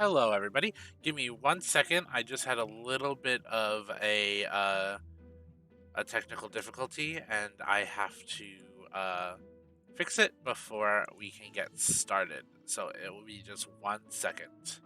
Hello, everybody. Give me 1 second. I just had a little bit of a technical difficulty, and I have to fix it before we can get started. So it will be just 1 second.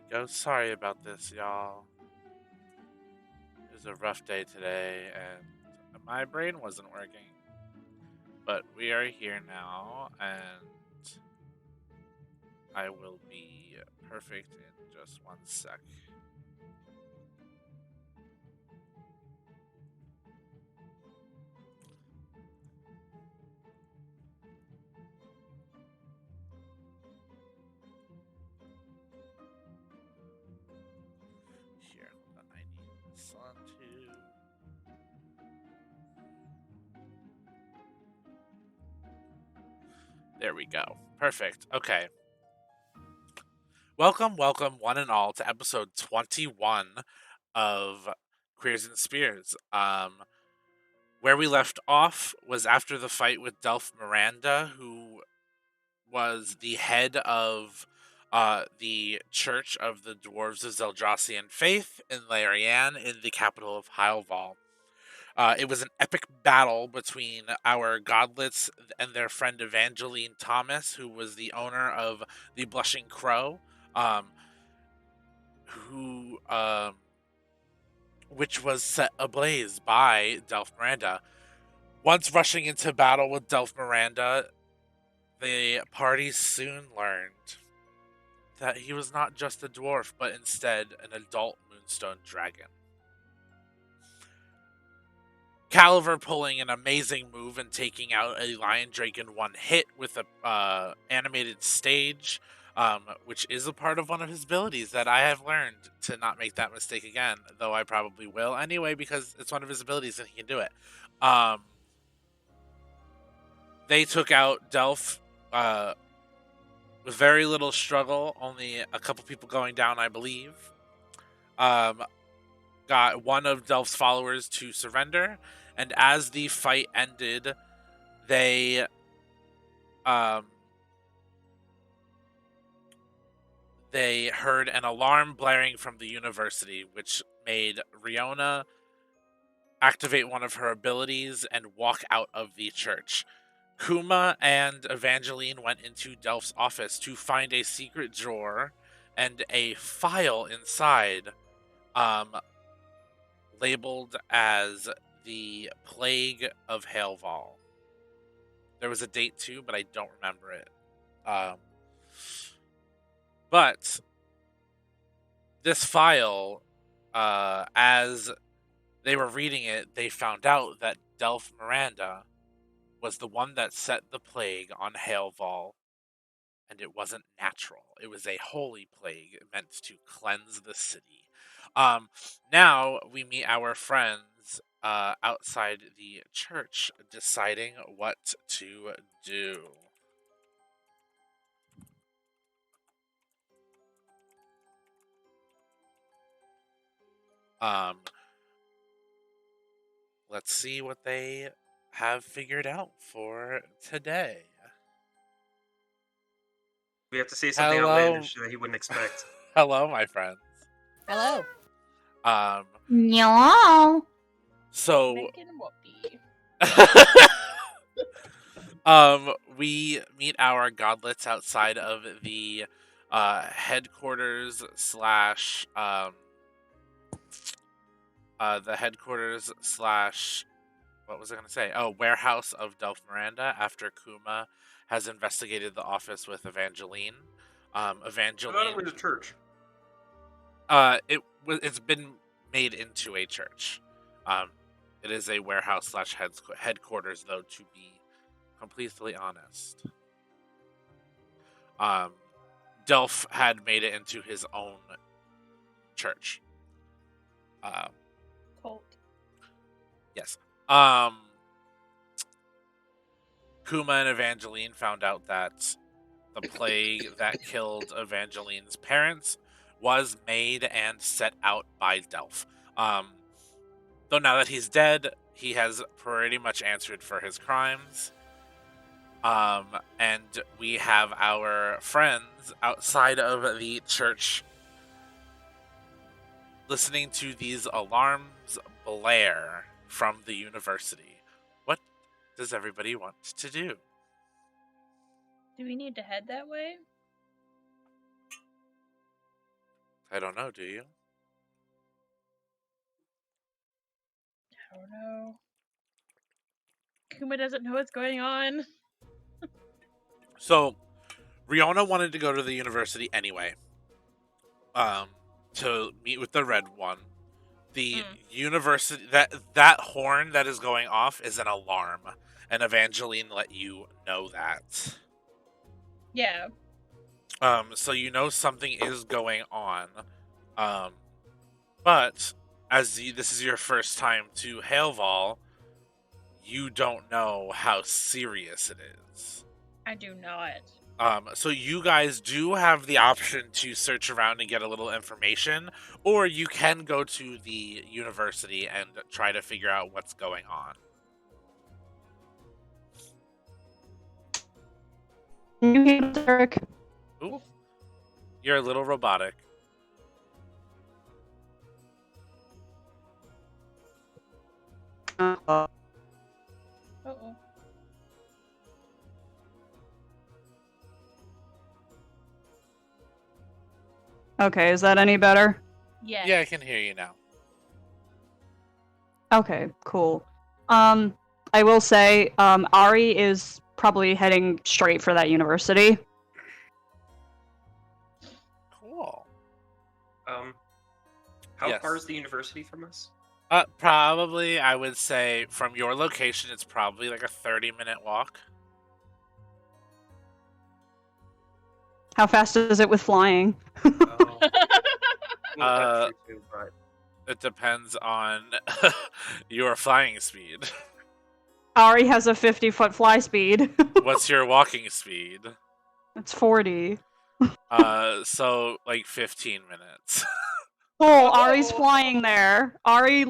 There we go. Sorry about this, y'all. It was a rough day today, and my brain wasn't working. But we are here now, and I will be perfect in just 1 sec. Here, hold on, I need this on too. There we go. Perfect. Okay. Welcome, one and all, to episode 21 of Queers and Spears. Where we left off was after the fight with Delph Miranda, who was the head of the Church of the Dwarves of Zeldrassian Faith in Larian, in the capital of Hyalval. It was an epic battle between our godlets and their friend Evangeline Thomas, who was the owner of the Blushing Crow, um, who which was set ablaze by Delph Miranda. Once rushing into battle with Delph Miranda, the party soon learned that he was not just a dwarf, but instead an adult Moonstone dragon. Caliver pulling an amazing move and taking out a Lion Drake in one hit with a animated stage, which is a part of one of his abilities that I have learned to not make that mistake again, though I probably will anyway because it's one of his abilities and he can do it. They took out Delph with very little struggle, only a couple people going down, I believe. Got one of Delph's followers to surrender, and as the fight ended, they they heard an alarm blaring from the university, which made Riona activate one of her abilities and walk out of the church. Kuma and Evangeline went into Delph's office to find a secret drawer and a file inside, labeled as the Plague of Haleval. There was a date too, but I don't remember it. But this file, as they were reading it, they found out that Delph Miranda was the one that set the plague on Haleval, and it wasn't natural. It was a holy plague meant to cleanse the city. Now we meet our friends outside the church, deciding what to do. Let's see what they have figured out for today. We have to say something Hello. outlandish that he wouldn't expect. Hello, my friends. Hello. No. So Megan Whoopi. we meet our godlets outside of the headquarters slash what was I going to say? Oh, warehouse of Delph Miranda, after Kuma has investigated the office with Evangeline. I thought it was a church. It's been made into a church. It is a warehouse slash headquarters, though, to be completely honest. Delph had made it into his own church. Cult. Yes. Kuma and Evangeline found out that the plague that killed Evangeline's parents was made and set out by Delph. Though now that he's dead, he has pretty much answered for his crimes. And we have our friends outside of the church listening to these alarms blare from the university. What does everybody want to do? Do we need to head that way? I don't know, do you? I don't know. Kuma doesn't know what's going on. So, Riona wanted to go to the university anyway. To meet with the Red One. The university that horn that is going off is an alarm, and Evangeline let you know that. Yeah. So you know something is going on. But as this is your first time to Haleval, you don't know how serious it is. I do not. So you guys do have the option to search around and get a little information, or you can go to the university and try to figure out what's going on. You hear Derek? Ooh. You're a little robotic. Uh-oh. Okay, is that any better? Yeah. Yeah, I can hear you now. Okay, cool. I will say, Ari is probably heading straight for that university. Cool. How Yes. far is the university from us? Probably, I would say, from your location, it's probably like a 30-minute walk. How fast is it with flying? Oh. Uh, That's true too, but It depends on your flying speed. Ari has a 50-foot fly speed. What's your walking speed? It's 40. So like 15 minutes. Cool, Ari's flying there. Ari,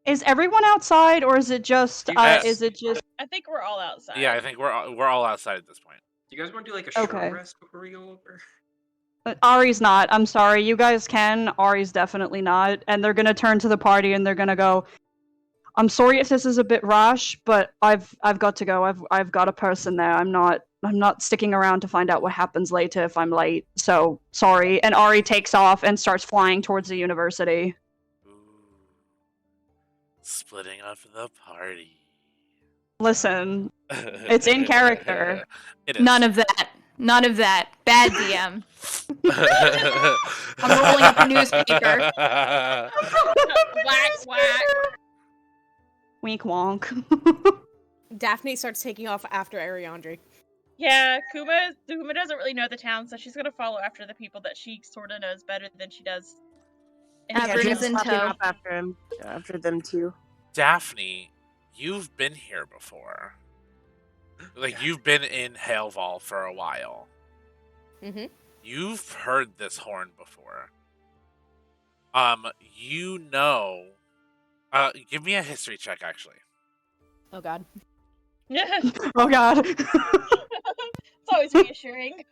is everyone outside, or is it just, Yes. is it just... I think we're all outside. Yeah, I think we're all outside at this point. do you guys want to do like a short Okay. rest before we go over? Ari's not. I'm sorry. You guys can. Ari's definitely not. And they're gonna turn to the party and they're gonna go, I'm sorry if this is a bit rash, but I've got to go. I've got a person there. I'm not sticking around to find out what happens later if I'm late. So sorry. And Ari takes off and starts flying towards the university. Ooh. Splitting up the party. Listen, it's in character. It is. None of that. None of that. Bad DM. I'm rolling up a newspaper. Whack, whack. Wink wonk. Daphne starts taking off after Ariandre. Yeah, Kuma doesn't really know the town, so she's gonna follow after the people that she sort of knows better than she does. Avern Yeah, is in popping tow. up after them too. Daphne, you've been here before. Like, you've been in Haleval for a while. Mm-hmm. You've heard this horn before. You know... give me a history check, actually. Oh god. it's Oh god. always reassuring.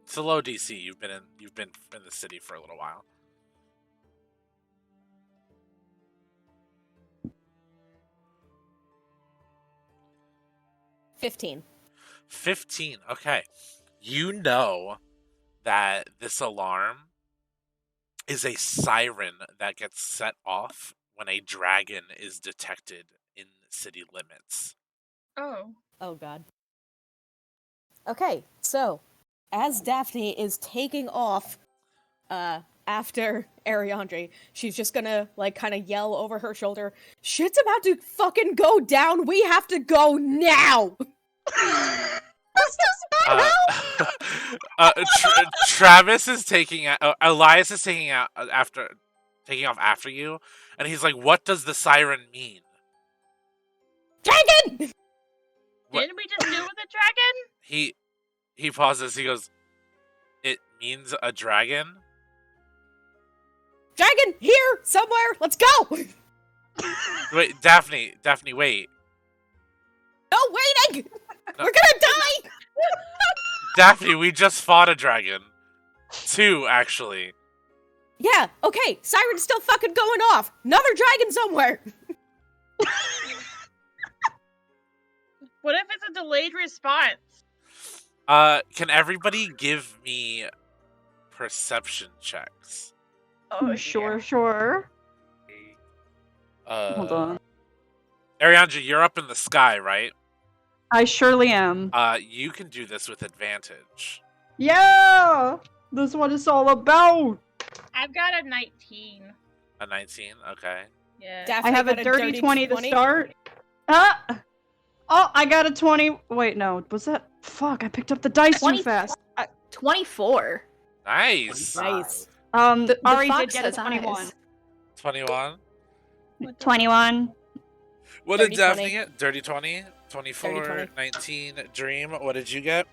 It's a low DC. You've been in the city for a little while. $15. 15. Okay. You know that this alarm is a siren that gets set off when a dragon is detected in city limits. Oh. Oh god. Okay, so as Daphne is taking off after Ariandre, she's just gonna like kind of yell over her shoulder, "Shit's about to fucking go down. We have to go now." Travis is taking Elias is taking off after you, and he's like, "What does the siren mean?" Dragon! What- Didn't we just do with the dragon? He pauses. He goes, "It means a dragon." Dragon here somewhere. Let's go. Wait, Daphne, wait. No waiting. No. We're gonna die. Daphne, we just fought a dragon. 2, actually. Yeah. Okay. Siren's still fucking going off. Another dragon somewhere. What if it's a delayed response? Can everybody give me perception checks? Oh, Sure. Hold on. Ariandre, you're up in the sky, right? I surely am. You can do this with advantage. Yeah! This is what it's all about! I've got a 19. A 19, okay. Yeah. Daphne I have a got dirty 20 to start. Oh, I got a 20. Wait, no. Was that? Fuck, I picked up the dice 20 too fast. 24. Nice. Nice. The Ari did fox get a has 21. eyes. 21. 21. What did Dirty Daphne 20. get? Dirty 20? 24, Dirty 20. 19, Dream. What did you get?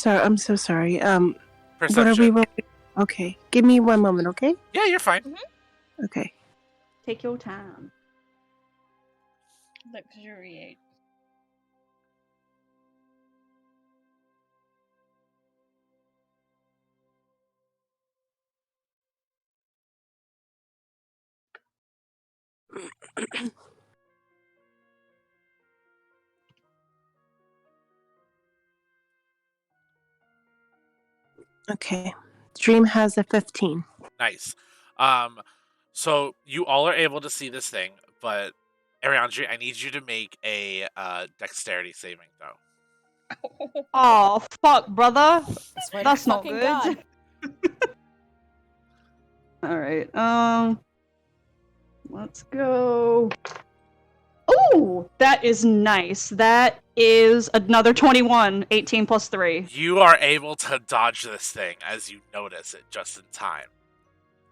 I'm so sorry. What are we Perception. rolling? Okay, give me one moment, okay? Yeah, you're fine. Okay. Take your time. Luxuriate. Okay. Dream has a 15. Nice. So you all are able to see this thing, but Ariandre, I need you to make a dexterity saving throw. Oh, fuck, brother. Swear to That's not fucking good. God. Alright, let's go. Ooh, that is nice. That is another 21. 18 plus 3. You are able to dodge this thing as you notice it just in time.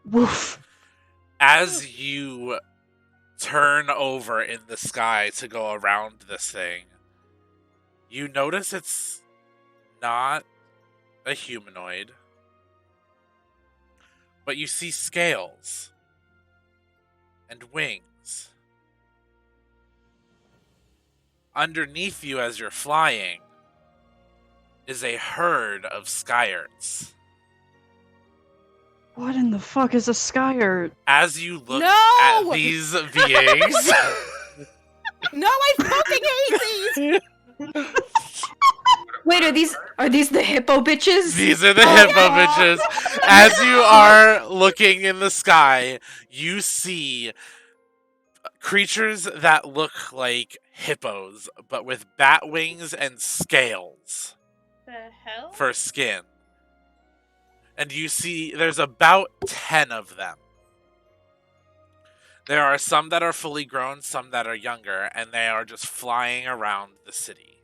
Woof. As you turn over in the sky to go around this thing, you notice it's not a humanoid, but you see scales and wings. Underneath you as you're flying is a herd of Skyarts. What in the fuck is a Skyart? As you look No! at these beings, No, I fucking hate these. Wait, are these the hippo bitches? these are the hippo bitches. As you are looking in the sky, you see creatures that look like hippos, but with bat wings and scales The hell? for skin. And you see there's about 10 of them. There are some that are fully grown, some that are younger, and they are just flying around the city.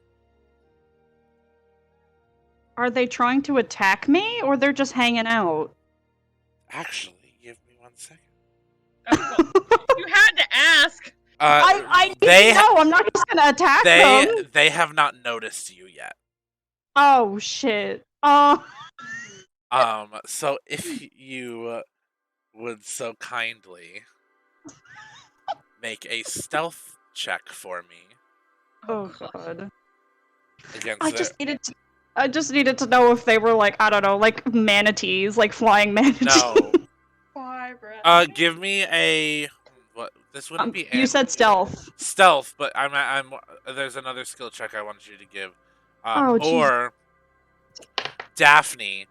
Are they trying to attack me, or they're just hanging out? Actually, give me 1 second. Oh, well, you had to ask. I need they to know. I'm not just gonna attack them. they have not noticed you yet. Oh shit. So if you would so kindly make a stealth check for me Oh god. against I just needed to know if they were like, I don't know, like manatees, like flying manatees. No. Why, bro? Give me a what? This wouldn't be You said stealth. stealth, but I'm there's another skill check I wanted you to give. Oh, jeez. Or Daphne.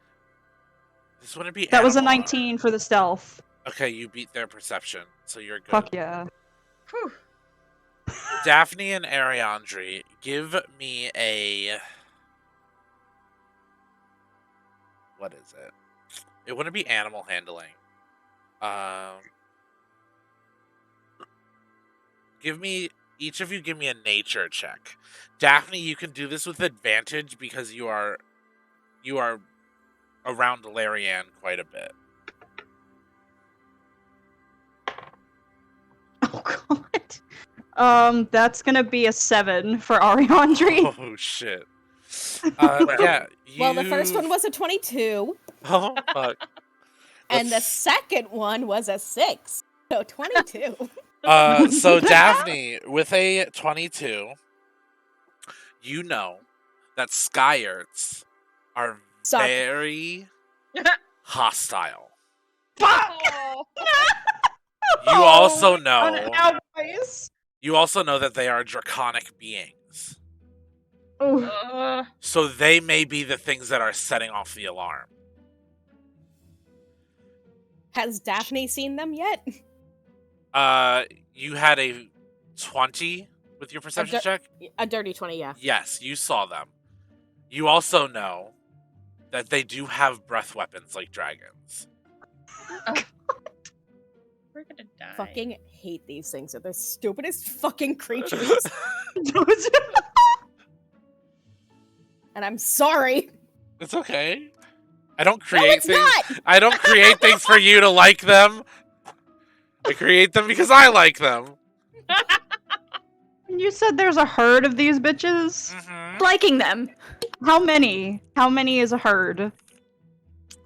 This wouldn't be. That was a animal. 19 for the stealth. Okay, you beat their perception, so you're good. Fuck yeah. Whew. Daphne and Ariandri, give me a... What is it? It wouldn't be animal handling. Each of you give me a nature check. Daphne, you can do this with advantage because you are around Larian quite a bit. Oh god. That's gonna be a 7 for Ariandri. Oh shit. Yeah. Well, the first one was a 22, Oh fuck. and the second one was a 6. So 22. So Daphne, with a 22, you know that Skyarts are Suck. very hostile. Oh. You also know Cowboys. that they are draconic beings. Ooh. So they may be the things that are setting off the alarm. Has Daphne seen them yet? You had a 20 with your perception check? A dirty 20, yeah. Yes, you saw them. You also know that they do have breath weapons like dragons. We're gonna die. Fucking hate these things. They're the stupidest fucking creatures. And I'm sorry. It's okay. I don't No, create it's things. not! I don't create things for you to like them. I create them because I like them. You said there's a herd of these bitches? Mhm. Liking them. How many? How many is a herd?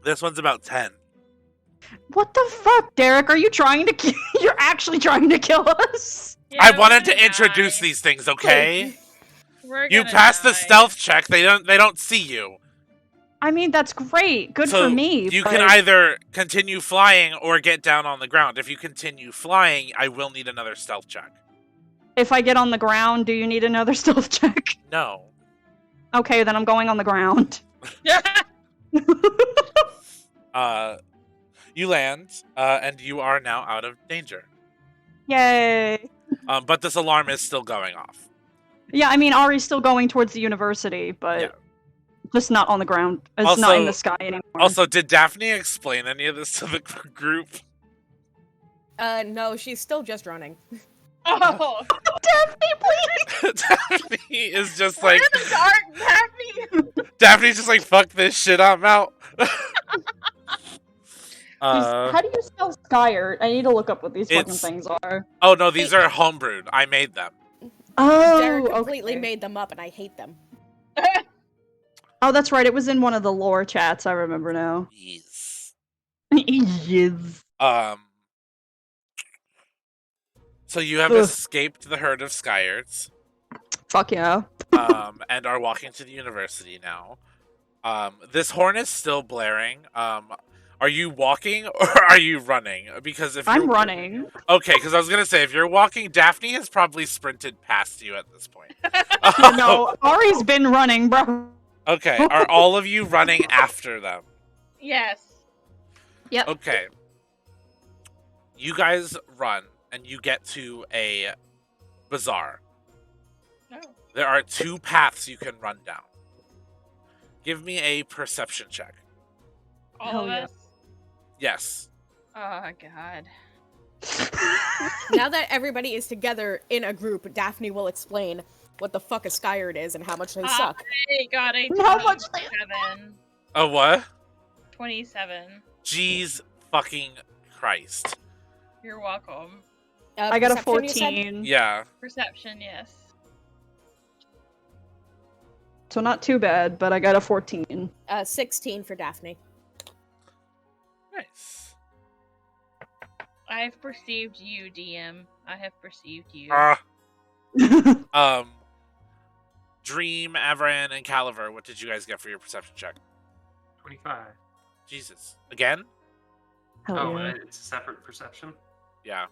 This one's about 10. What the fuck, Derek? Are you trying to kill? You're actually trying to kill us? Yeah, I we're wanted to gonna introduce die. these things, okay? We're You gonna passed the die. stealth check. They don't see you. I mean, that's great. Good So for me. you but can either continue flying or get down on the ground. If you continue flying, I will need another stealth check. if I get on the ground, do you need another stealth check? No. Okay, then I'm going on the ground. You land, and you are now out of danger. Yay. But this alarm is still going off. Yeah, I mean, Ari's still going towards the university, but Yeah. just not on the ground. It's not in Also- the sky anymore. Also, did Daphne explain any of this to the group? No, she's still just running. Oh, Daphne, please! Daphne is just like, we're in the dark, Daphne. Daphne's just like, fuck this shit, I'm out. How do you spell Skyart? I need to look up what these fucking It's- things are. Oh no, these are homebrewed. I made them. Oh, Derek completely okay. made them up, and I hate them. Oh, that's right. It was in one of the lore chats. I remember now. Yes. Yes. So you have Ugh. escaped the herd of Skyarts, Fuck yeah. and are walking to the university now. This horn is still blaring. Are you walking or are you running? Because if I'm you're running. Okay, because I was gonna say if you're walking, Daphne has probably sprinted past you at this point. No, Ari's been running, bro. Okay, are all of you running after them? Yes. Okay. You guys run, and you get to a bazaar. No. There are 2 paths you can run down. Give me a perception check. All Hell of yeah. us. Yes. Oh god. Now that everybody is together in a group, Daphne will explain what the fuck a Skyard is and how much they suck. I got a How much 27. Oh, what? 27. Jeez fucking Christ. You're welcome. I got a Perception, you said? 14. Yeah. Perception, yes. So not too bad, but I got a 14. 16 for Daphne. Nice. I've perceived you, DM. I have perceived you. Dream, Averin, and Caliver, what did you guys get for your perception check? 25. Jesus. Again? Hell Oh, yeah. it's a separate perception. Yeah.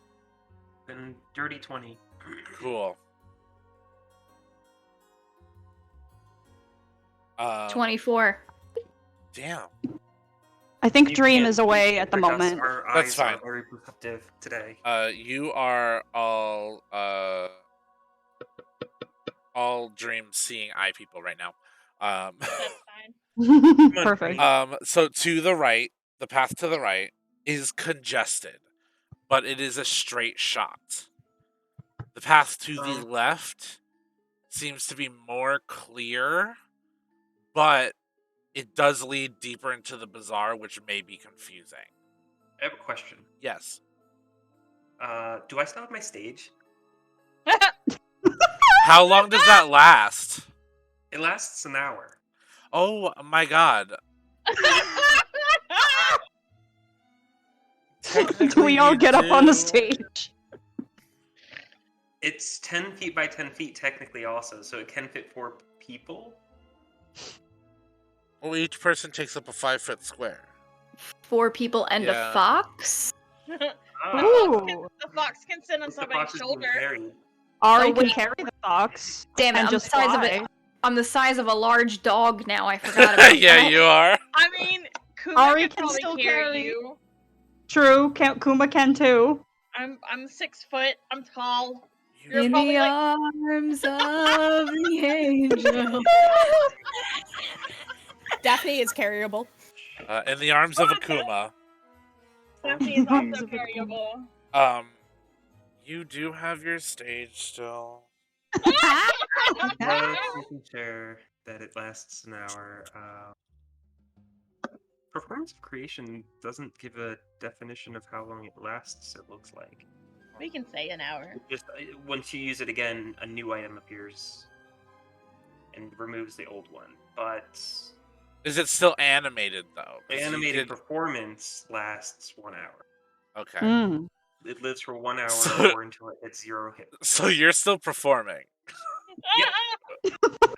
Then dirty 20. Cool. 24. Damn. I think You Dream can't is away at the trick us. moment. Our That's eyes fine. are very perceptive today. You are all dream seeing eye people right now. That's fine. Perfect. So to the right, the path to the right is congested, but it is a straight shot. The path to the left seems to be more clear, but it does lead deeper into the bazaar, which may be confusing. I have a question. Yes. Do I still have my stage? How long does that last? It lasts an hour. Oh my god. Do we all you get up on the do. stage? It's 10 feet by 10 feet technically also, so it can fit 4 people. Well, each person takes up a 5-foot square. 4 people and Yeah. a fox. Ah, Ooh. The fox can sit on the somebody's fox is being shoulder. carried. Ari Oh, can wait. carry the fox. Damn it, And I'm just the size of fly. it. I'm the size of a large dog now. I forgot about Yeah, that. you are. I mean, Kuma Ari can can probably still carry carry. you. True, Kuma can too. I'm 6 foot. I'm tall. You're In probably the like arms of the angel. Daphne is carryable. In the arms of Akuma. Daphne is Arms also of a variable. You do have your stage still. Just making sure that it lasts an hour. Performance of creation doesn't give a definition of how long it lasts, it looks like. We can say an hour. Just once you use it again, a new item appears and removes the old one. But Is it still animated though? 'Cause the you animated did- performance lasts 1 hour. Okay. Mm. It lives for 1 hour So- or until it hits 0 hit. So you're still performing.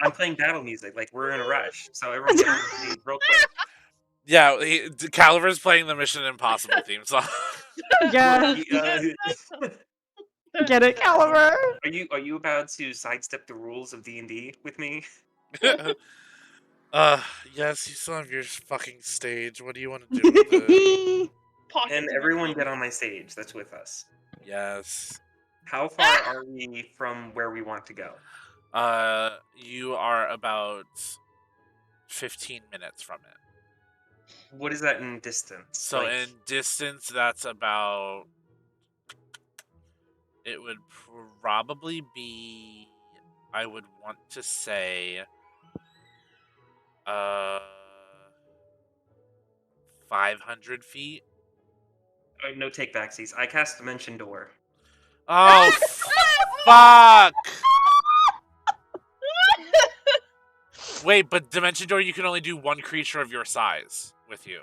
I'm playing battle music, like we're in a rush, so everyone get on the stage real quick. Yeah, Caliver's playing the Mission Impossible theme song. Yeah, get it, Caliber. Are you about to sidestep the rules of D&D with me? Yes, you still have your fucking stage. What do you want to do with it? Pocket And to everyone receive. get on my stage that's with us. Yes. How far are we from where we want to go? You are about 15 minutes from it. What is that in distance? So Like, in distance, that's about. It would probably be. I would want to say. 500 feet. no take backsies. I cast Dimension Door. Oh, fuck! Wait, but Dimension Door, you can only do one creature of your size with you.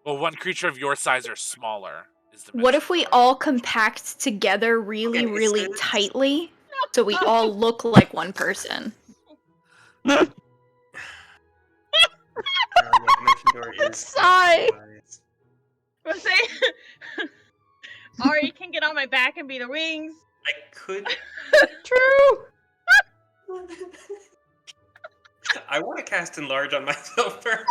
Well, one creature of your size or smaller is Dimension What if we Door. all compact together really, Okay, it really says- tightly so we all look like one person? Yeah, Dimension Door is. Sigh. Let's say Ari can get on my back and be the wings. I could. True. I want to cast Enlarge on myself first.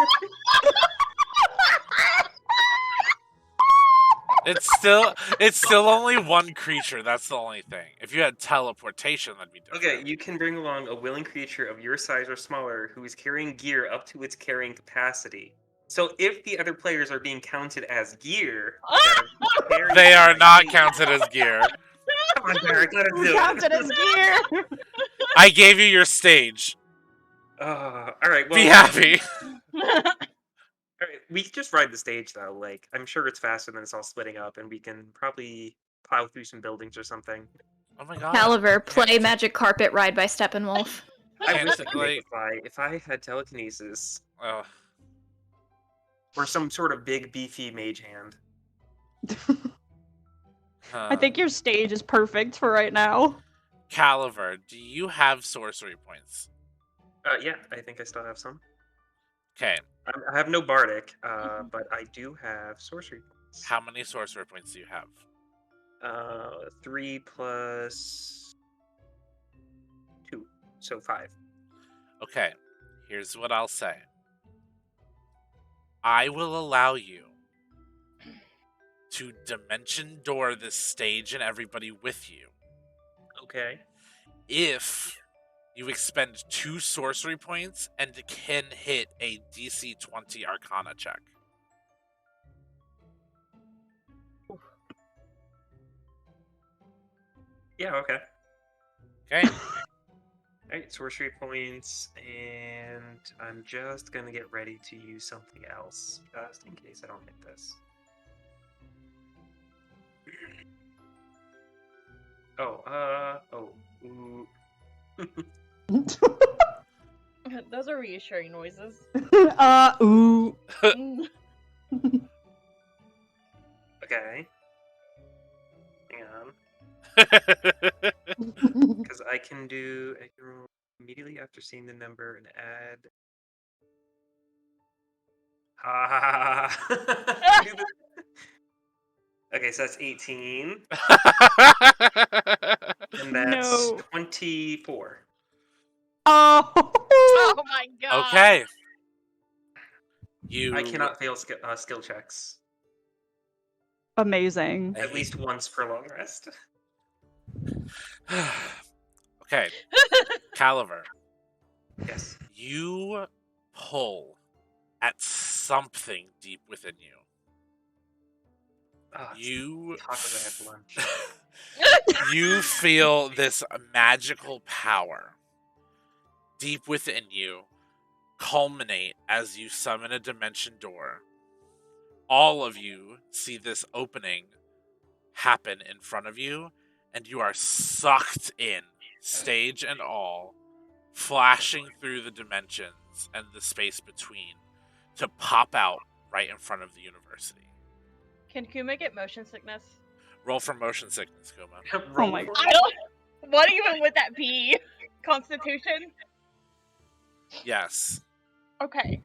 It's still only one creature. That's the only thing. If you had teleportation, that'd be different. Okay, you can bring along a willing creature of your size or smaller who is carrying gear up to its carrying capacity. So if the other players are being counted as gear, that are carrying They are not gear- counted as gear. Come on, Derek, let us do Counted as it. gear. I gave you your stage. All right, well, Be happy. all right, we can just ride the stage though. Like, I'm sure it's faster than it's all splitting up, and we can probably plow through some buildings or something. Oh my god. Caliver, play Magic Carpet Ride by Steppenwolf. I Can't wish I could like- make it fly. If I had telekinesis Ugh. or some sort of big beefy mage hand. I think your stage is perfect for right now. Caliver, do you have sorcery points? Yeah, I think I still have some. Okay. I have no bardic, but I do have sorcery points. How many sorcery points do you have? 3 plus 2. So 5. Okay, here's what I'll say. I will allow you to dimension door this stage and everybody with you Okay. if you expend 2 sorcery points and can hit a DC 20 Arcana check. Yeah, okay. Okay? Alright, sorcery points, and I'm just gonna get ready to use something else, just in case I don't hit this. Ooh. Those are reassuring noises. Ooh. Mm. Okay. Hang on. Because I can roll immediately after seeing the number and add. Ha ha ha ha. Okay, so that's 18. And that's No. 24. Oh. Oh my god. Okay. You I cannot fail skill checks. Amazing. At least once per long rest. Okay. Caliver, Yes. you pull at something deep within you. Ah, it's You tacos I had for lunch. you feel this magical power deep within you culminate as you summon a dimension door. All of you see this opening happen in front of you, and you are sucked in, stage and all, flashing through the dimensions and the space between to pop out right in front of the university. Can Kuma get motion sickness? Roll for motion sickness, Kuma. Roll my for I it. don't. What even would that be? Constitution? Yes. Okay.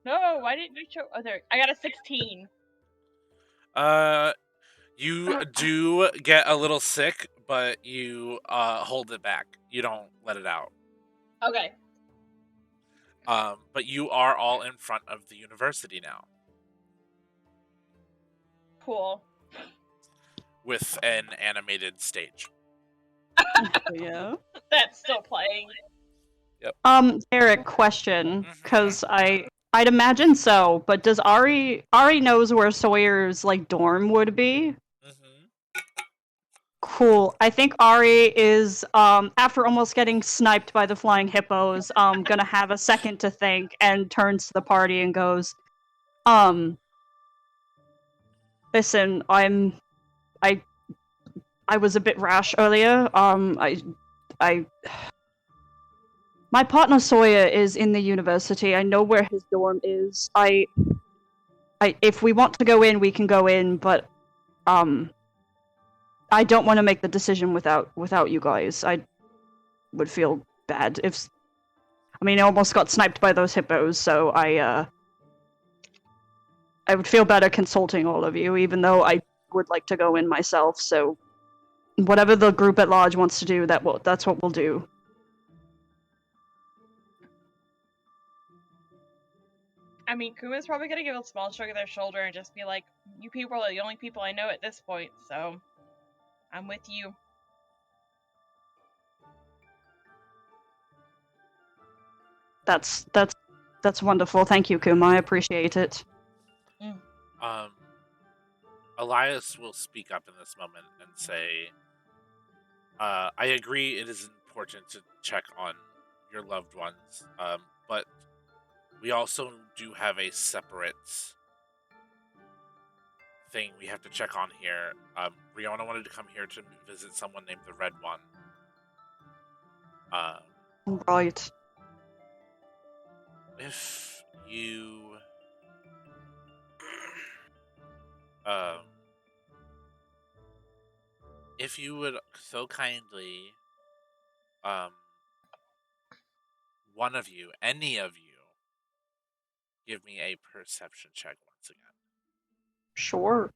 No, why didn't you show? Oh, there. I got a 16. You do get a little sick, but you hold it back. You don't let it out. Okay. But you are all in front of the university now Cool. with an animated stage. Yeah. That's still playing. Eric, question, because I'd imagine so, but does Ari knows where Sawyer's like dorm would be? Cool. I think Ari is after almost getting sniped by the flying hippos, gonna have a second to think and turns to the party and goes, listen, I was a bit rash earlier. My partner Sawyer is in the university. I know where his dorm is. If we want to go in, we can go in, but I don't want to make the decision without you guys. I would feel bad if. I mean, I almost got sniped by those hippos, so I would feel better consulting all of you, even though I would like to go in myself. So, whatever the group at large wants to do, that's what we'll do. I mean, Kuma's probably gonna give a small shrug of their shoulder and just be like, "You people are the only people I know at this point, so I'm with you." That's wonderful. Thank you, Kuma. I appreciate it. Elias will speak up in this moment and say, I agree it is important to check on your loved ones, but we also do have a separate thing we have to check on here. Riona wanted to come here to visit someone named the Red One. Right. If you if you would so kindly one of you, any of you, give me a perception check once again. Sure.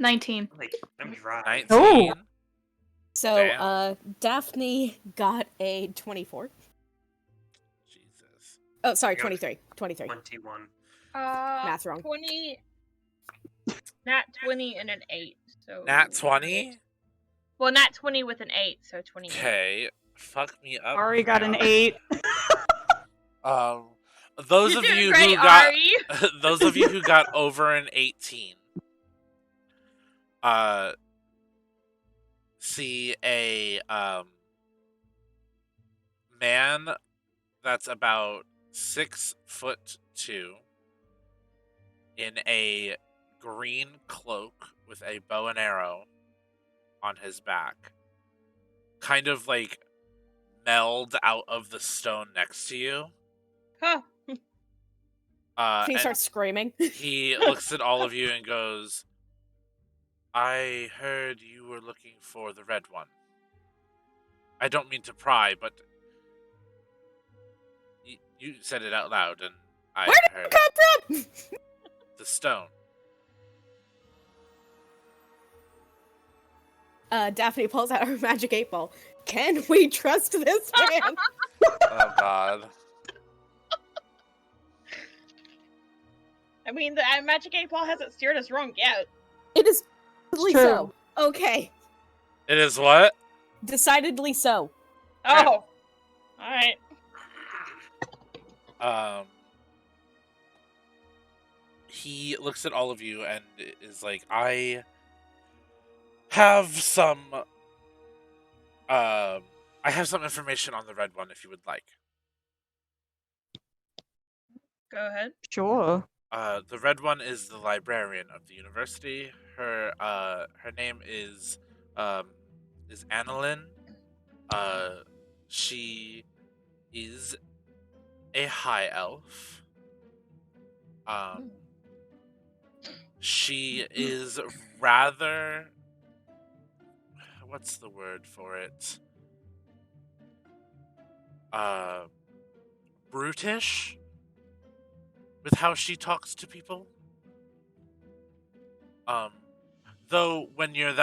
19. Like, I'm dry. 19. So, Damn. Daphne got a 24. Jesus. Oh, sorry, I got 23. 23. 21. Math's wrong. 20. Nat 20 and an 8. So Nat 20? Well, nat 20 with an 8, so 28. Okay. Fuck me up. Ari got an now. 8. Those You're of doing you great, who got Ari. those of you who got over an 18 see a man that's about 6'2" in a green cloak with a bow and arrow on his back, kind of like meld out of the stone next to you. Huh. He And starts screaming. he looks at all of you and goes, I heard you were looking for the red one. I don't mean to pry, but you said it out loud, and I Where did heard it come from? the stone. Daphne pulls out her magic 8-ball. Can we trust this man? Oh God. I mean, the Magic 8 Ball hasn't steered us wrong yet. It is decidedly True. so. Okay. It is what? Decidedly so. Oh. Alright. He looks at all of you and is like, I have some information on the red one if you would like. Go ahead. Sure. The red one is the librarian of the university. Her name is Annalyn. She is a high elf. She is rather, what's the word for it? Brutish with how she talks to people. Though when you're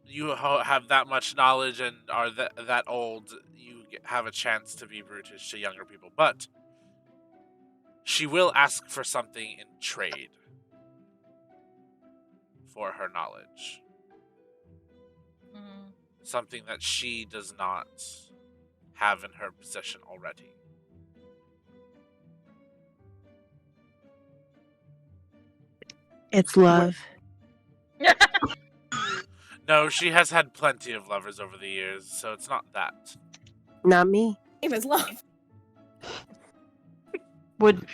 you have that much knowledge and are that old, you have a chance to be brutish to younger people. But she will ask for something in trade for her knowledge. Something that she does not have in her possession already. It's love. No, she has had plenty of lovers over the years, so it's not that. Not me. Name is love. I'm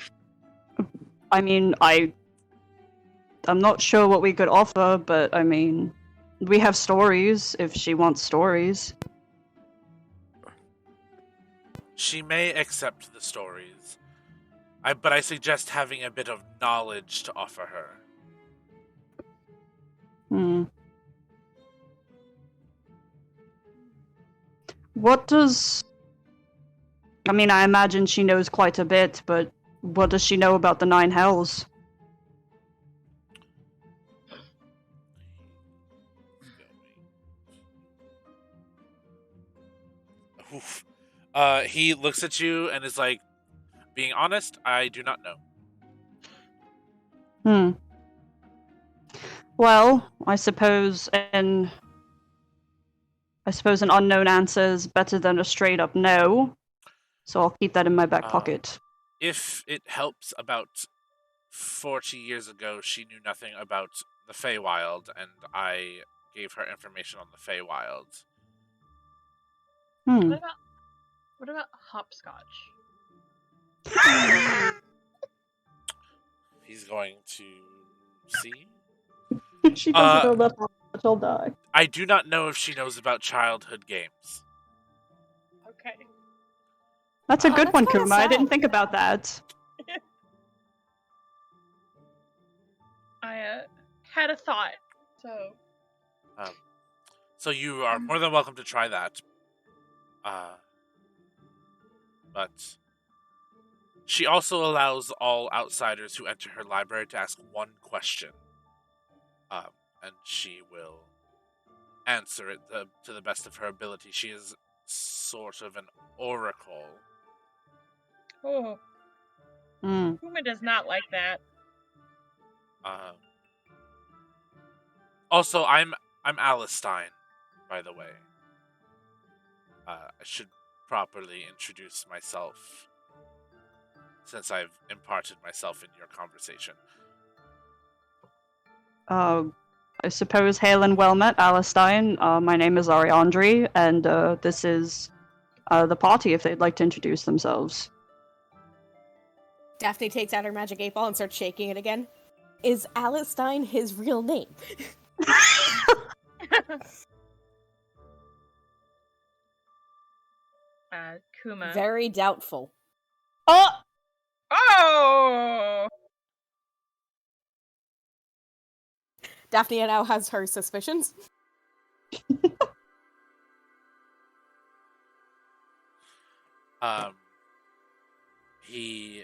not sure what we could offer, but I mean, we have stories if she wants stories. She may accept the stories, but I suggest having a bit of knowledge to offer her. What does... I mean, I imagine she knows quite a bit, but what does she know about the Nine Hells? Oof. He looks at you and is like, being honest, I do not know. Well, I suppose an unknown answer is better than a straight up no. So I'll keep that in my back pocket. If it helps, about 40 years ago, she knew nothing about the Feywild, and I gave her information on the Feywild. What about hopscotch? He's going to see. She doesn't know that much, I'll die. I do not know if she knows about childhood games. Okay. That's a good that's one, kinda Kuma. I didn't sad. think about that. I had a thought, so... So you are more than welcome to try that. But she also allows all outsiders who enter her library to ask one question. And and she will answer it to the best of her ability. She is sort of an oracle. Oh, Mm. Kuma does not like that. Also, I'm Alistein, by the way. I should properly introduce myself since I've imparted myself in your conversation. I suppose hail and well met, Alistein. My name is Ariandri, and this is the party if they'd like to introduce themselves. Daphne takes out her magic 8-ball and starts shaking it again. Is Alistein his real name? Kuma. Very doubtful. Oh! Oh! Daphne now has her suspicions. He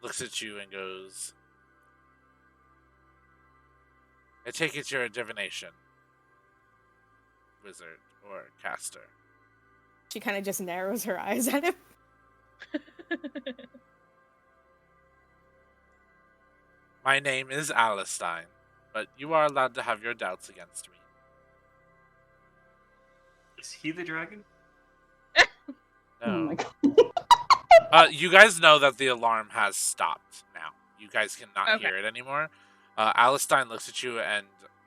looks at you and goes, I take it you're a divination wizard or caster. She kind of just narrows her eyes at him. My name is Alistein, but you are allowed to have your doubts against me. Is he the dragon? Oh No. my god. You guys know that the alarm has stopped now. You guys cannot Okay. hear it anymore. Alistein looks at you and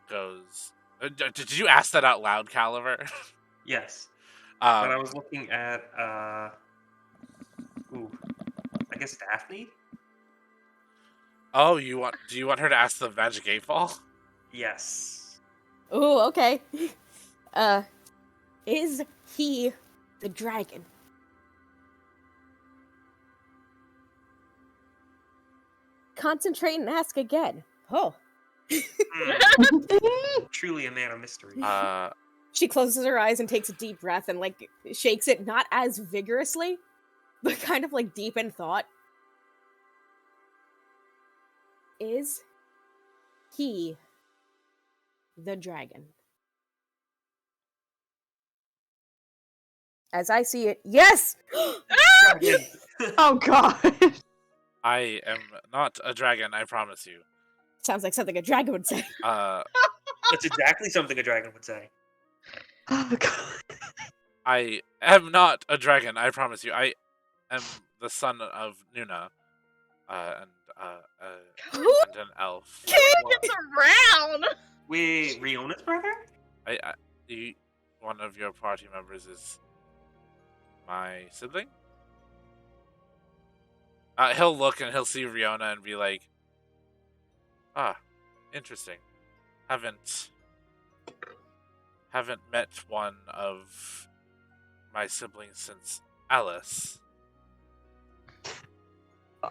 goes, did you ask that out loud, Caliver? Yes. But I um, was looking at, I guess Daphne? oh, do you want her to ask the magic 8-ball? Yes. Ooh, okay. Is he the dragon? Concentrate and ask again. Oh. Truly a man of mystery. She closes her eyes and takes a deep breath and, like, shakes it not as vigorously, but kind of, like, deep in thought. Is he the dragon? As I see it, yes! Dragon. Oh god. I am not a dragon, I promise you. Sounds like something a dragon would say. That's exactly something a dragon would say. Oh god. I am not a dragon, I promise you. I am the son of Nuna, and an elf. It's around! Wait, Riona's brother? One of your party members is my sibling? He'll look and he'll see Riona and be like, interesting. Haven't met one of my siblings since Alice.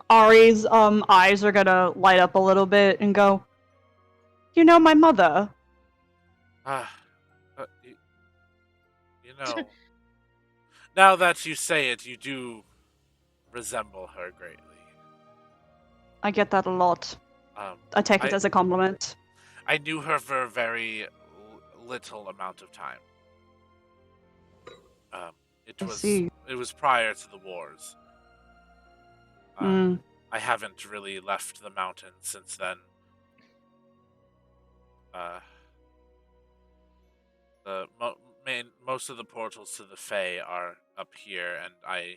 Ari's eyes are gonna light up a little bit and go, you know my mother? You know, now that you say it, you do resemble her greatly. I get that a lot. I take it as a compliment. I knew her for a very little amount of time. It was prior to the wars. I haven't really left the mountains since then. Most of the portals to the Fae are up here, and I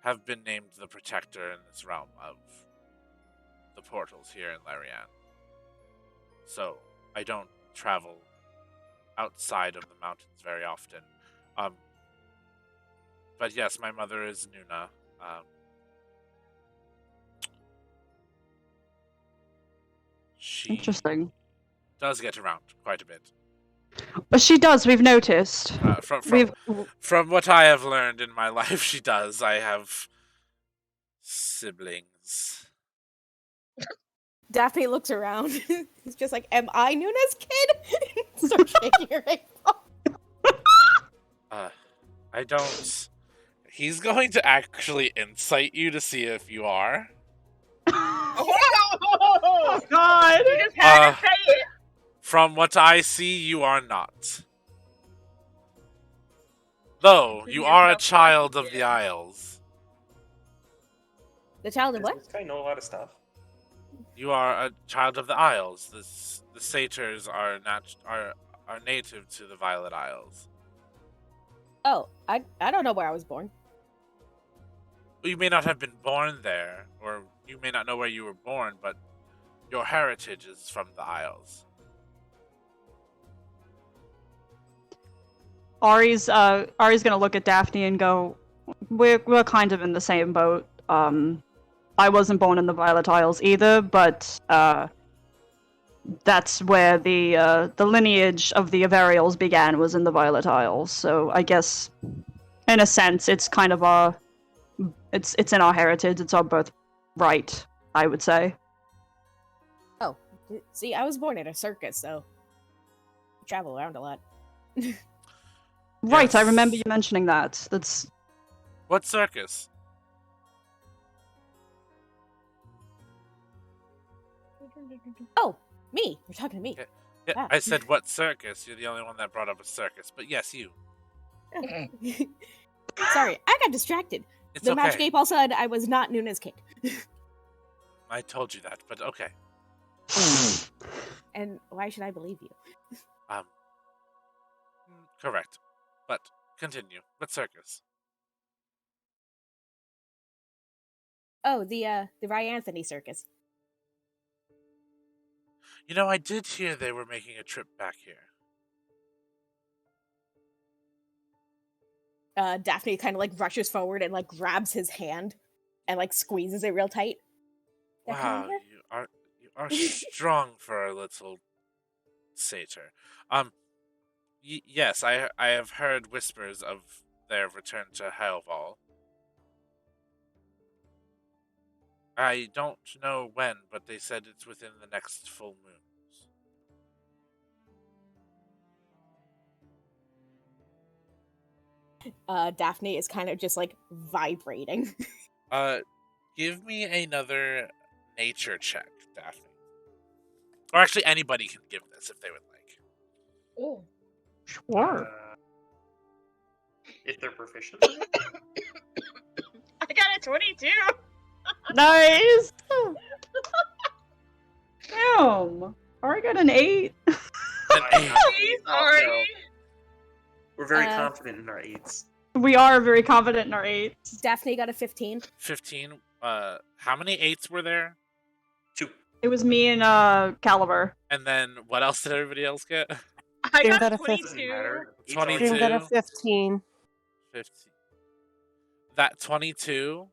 have been named the protector in this realm of the portals here in Larian. So I don't travel outside of the mountains very often. But yes, my mother is Nuna. She Interesting. does get around quite a bit. But she does, we've noticed. From what I have learned in my life, she does. I have siblings. Daphne looks around. It's just like, am I Nuna's kid? Start shaking her head. I don't... He's going to actually incite you to see if you are. Oh! Oh, God! you just had to say it. From what I see, you are not. Though, you are a child of the Isles. The child of Does what? this guy know a lot of stuff? You are a child of the Isles. The satyrs are native to the Violet Isles. Oh, I don't know where I was born. You may not have been born there, or you may not know where you were born, but your heritage is from the Isles. Ari's gonna look at Daphne and go, we're kind of in the same boat. I wasn't born in the Violet Isles either, but that's where the lineage of the Averials began, was in the Violet Isles. So I guess, in a sense, it's kind of it's in our heritage. It's our birthright, I would say. Oh, see, I was born at a circus, so I travel around a lot. Right, I Yes. remember you mentioning that. That's What circus? Oh, me. You're talking to me. Yeah, Ah. I said what circus? You're the only one that brought up a circus. But yes, you. Sorry, I got distracted. It's The okay. Magic 8 Ball said I was not Nuna's kid. I told you that, but okay. And why should I believe you? Correct. But continue. What circus? Oh, the Ryanthony Circus. You know, I did hear they were making a trip back here. Daphne kind of like rushes forward and like grabs his hand and like squeezes it real tight. That Wow, kinda- you are strong for a little satyr. Yes, I have heard whispers of their return to Hellval. I don't know when, but they said it's within the next full moons. Daphne is kind of just like vibrating. Give me another nature check, Daphne. Or actually, anybody can give this if they would like. Oh. sure. If they're proficient. I got a 22. Nice. Damn. Ari got an 8. An eight. Sorry. We're very Uh, confident in our eights. We are very confident in our 8s. Daphne got a 15. 15. How many 8s were there? 2. It was me and Caliber. And then what else did everybody else get? I You got got a a 22. Doesn't matter. Each 22. You got a 15. 15. That 22?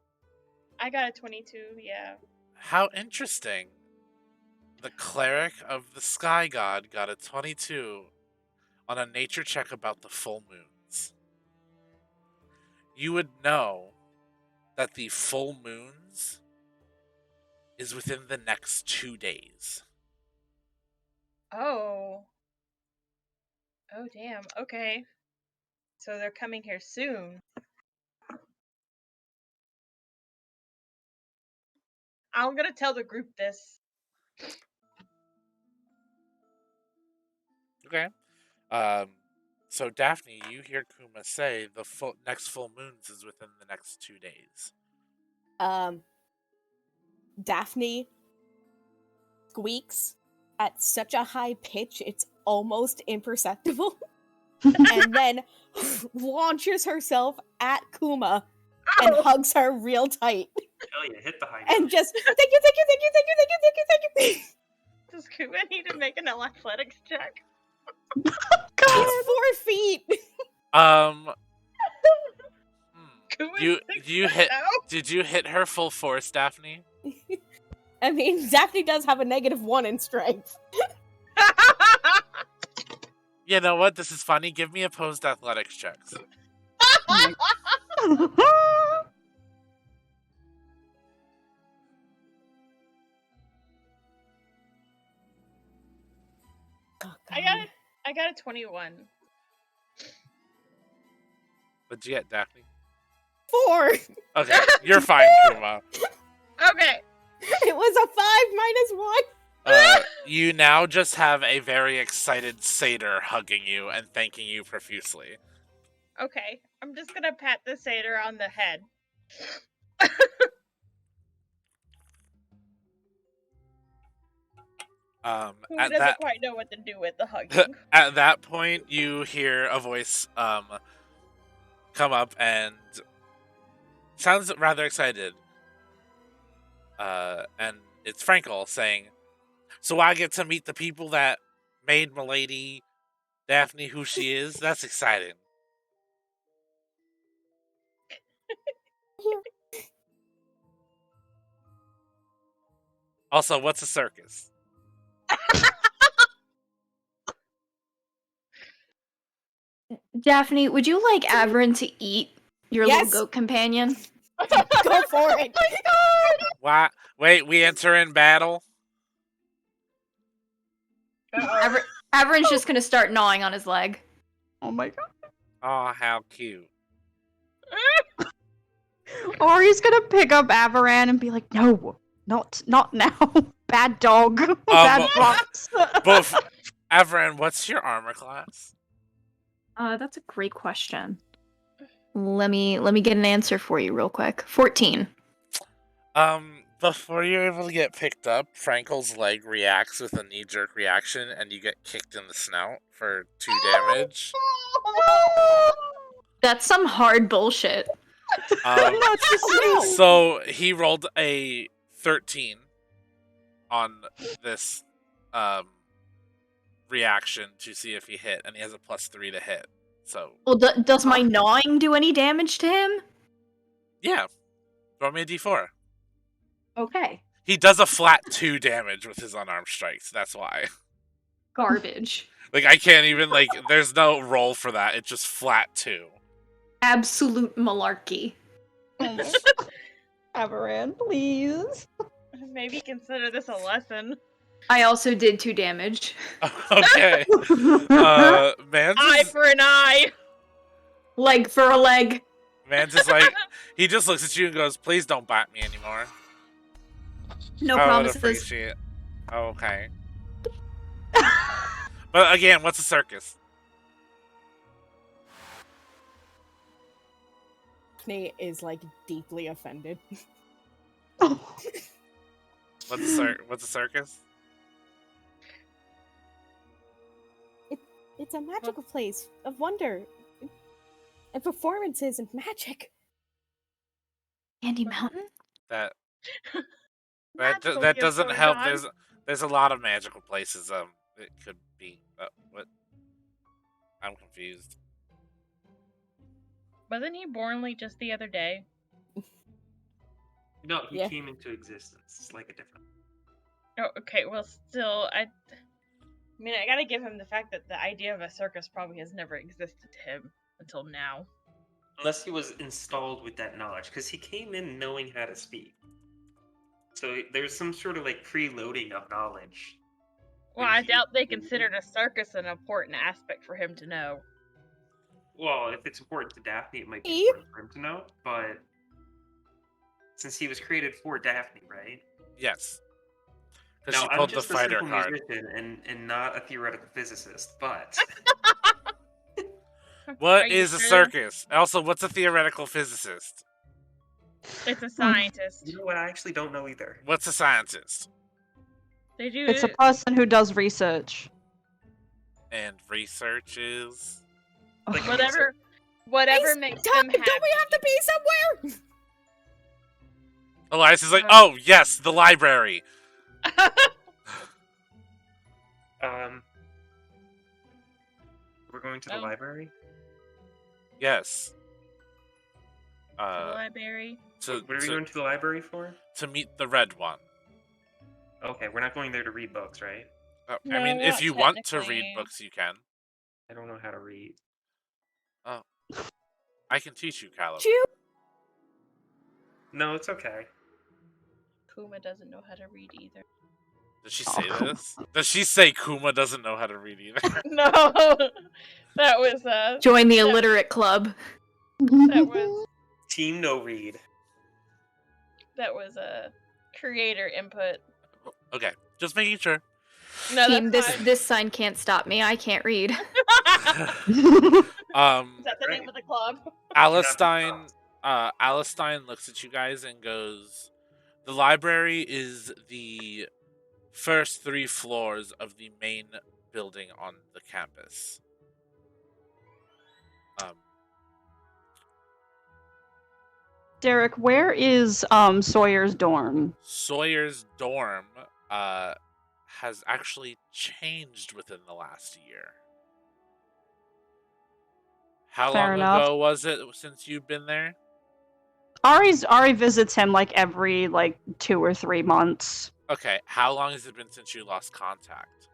I got a 22, yeah. How interesting. The cleric of the Sky God got a 22 on a nature check about the full moons. You would know that the full moons is within the next 2 days. Oh. Oh, damn. Okay. So they're coming here soon. I'm gonna tell the group this. Okay. So Daphne, you hear Kuma say the next full moons is within the next 2 days. Daphne squeaks at such a high pitch it's almost imperceptible. And then launches herself at Kuma and hugs her real tight. Hell yeah, hit the high And note. just thank you, thank you, thank you, thank you, thank you, thank you, thank you. Does Kuma need to make an athletics check? He's 4 feet. Hmm. Kuma's You 6 you foot hit now? Did you hit her full force, Daphne? I mean, Daphne does have a -1 in strength. You know what? This is funny. Give me opposed athletics checks. Oh, I got a 21. What'd you get, Daphne? 4. Okay, you're fine, Kuma. Okay. It was a 5 -1. You now just have a very excited satyr hugging you and thanking you profusely. Okay, I'm just gonna pat the satyr on the head. Who At doesn't that quite know what to do with the hugging. at that point, you hear a voice come up and sounds rather excited. And it's Frankel saying, "So I get to meet the people that made Milady Daphne who she is? That's exciting." Also, what's a circus? Daphne, would you like Averin to eat your Yes. little goat companion? Go for it. Why? Wait, we enter in battle? Averin's just gonna start gnawing on his leg. Oh my god. Oh, how cute. Ari's gonna pick up Avaran and be like, no, not now. Bad dog. Bad fox. Both. Averin, what's your armor class? That's a great question. Let me get an answer for you real quick. 14. Before you're able to get picked up, Frankel's leg reacts with a knee-jerk reaction, and you get kicked in the snout for 2 damage. That's some hard bullshit. So he rolled a 13 on this reaction to see if he hit, and he has a +3 to hit. So Well, does my gnawing do any damage to him? yeah, throw me a d4. Okay. He does a flat 2 damage with his unarmed strikes. That's why. Garbage. Like, I can't even, like, there's no roll for that. It's just flat 2. Absolute malarkey. Avaran, please. Maybe consider this a lesson. I also did 2 damage. Okay. Man's Eye for an eye. Leg for a leg. just like, he just looks at you and goes, "Please don't bite me anymore." No I would promises. appreciate. Okay. But again, what's a circus? Daphne is like deeply offended. What's a circus? It's a magical place of wonder and performances and magic. Candy Mountain? That Magical that gifts doesn't going help. on. There's a lot of magical places. It could be. What? I'm confused. Wasn't he born like just the other day? No, he Yeah. came into existence. It's like a different. Oh, okay. Well, still, I mean, I gotta give him the fact that the idea of a circus probably has never existed to him until now. Unless he was installed with that knowledge, because he came in knowing how to speak. So there's some sort of like preloading of knowledge. Well, I doubt they considered a circus an important aspect for him to know. Well, if it's important to Daphne, it might be Eve? important for him to know. But since he was created for Daphne, right? Yes. Because Now, she I'm pulled the just a fighter simple card. musician and not a theoretical physicist, but Are What you is a sure? circus? Also, what's a theoretical physicist? It's a scientist. you know what? I actually don't know either. What's a scientist? They do. It's a person who does research. And research is. Like, whatever makes them happy. Don't we have to be somewhere? Elias is like, "Oh yes, the library." We're going to the Oh. library. Yes. The library. To What are we to, going to the library for? to meet the red one. Okay, we're not going there to read books, right? I No, mean, if not you want to read technically. books, you can. I don't know how to read. I can teach you, Caliber. Ju- No, it's okay. Kuma doesn't know how to read either. Does she say this? Does she say Kuma doesn't know how to read either? No, that was Join the illiterate club. that was Team no read. that was creator input. Okay. Just making sure. No, Team, that's this fine. this sign can't stop me. I can't read. Is that the name of the club? Alistine looks at you guys and goes, "The library is the first 3 floors of the main building on the campus. Derek, where is Sawyer's dorm? Sawyer's dorm has actually changed within the last year. How Fair long enough. ago was it since you've been there? Ari visits him like every 2 or 3 months. Okay, how long has it been since you lost contact?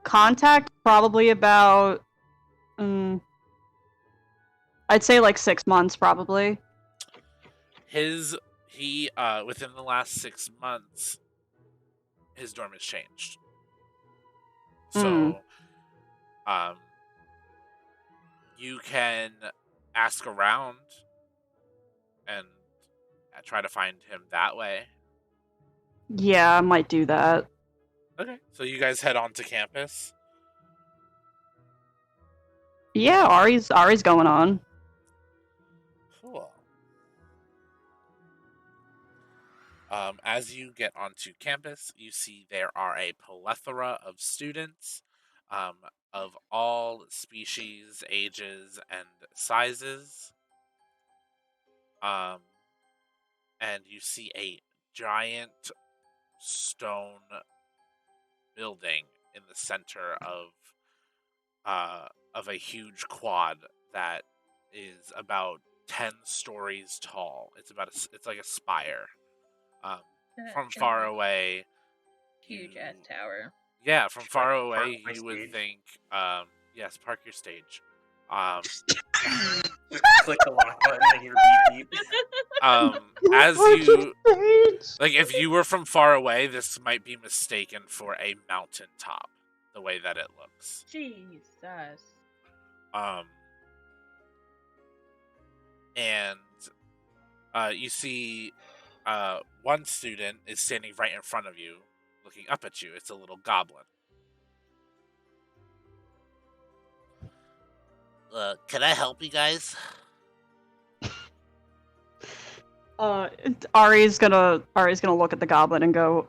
Contact probably about I'd say 6 months probably. He within the last 6 months, his dorm has changed. So, you can ask around and try to find him that way. Yeah, I might do that. Okay, so you guys head on to campus. Yeah, Ari's going on. Cool. As you get onto campus, you see there are a plethora of students of all species, ages, and sizes. And you see a giant stone building in the center of a huge quad that is about 10 stories tall. It's like a spire. From far away, Huge ass tower. yeah, from Should far I away, park my you would stage? think, yes, park your stage. Just click the lock button and hear beep beep. As you if you were from far away, this might be mistaken for a mountaintop, the way that it looks. Jesus. And you see one student is standing right in front of you, looking up at you. It's a little goblin. Can I help you guys? Ari's gonna look at the goblin and go,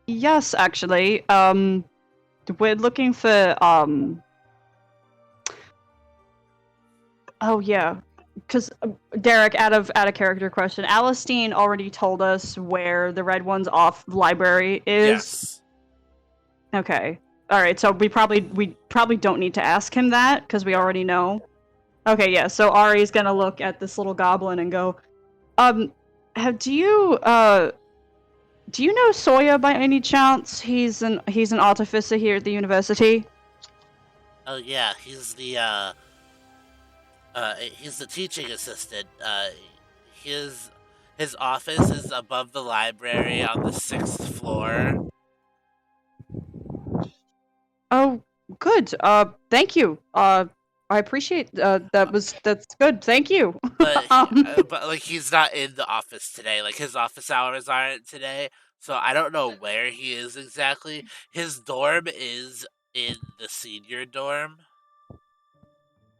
yes, actually. We're looking for oh yeah. Because Derek, out of character question, Alistine already told us where the Red One's off library is. Yes. Okay. All right. So we probably don't need to ask him that because we already know. Okay. Yeah. So Ari's gonna look at this little goblin and go, do you know Sawyer by any chance? He's an artificer here at the university. Oh yeah, he's the teaching assistant. His office is above the library on the 6th floor. Oh, good. Thank you. I appreciate that's good. Thank you. But he's not in the office today. His office hours aren't today, so I don't know where he is exactly. His dorm is in the senior dorm.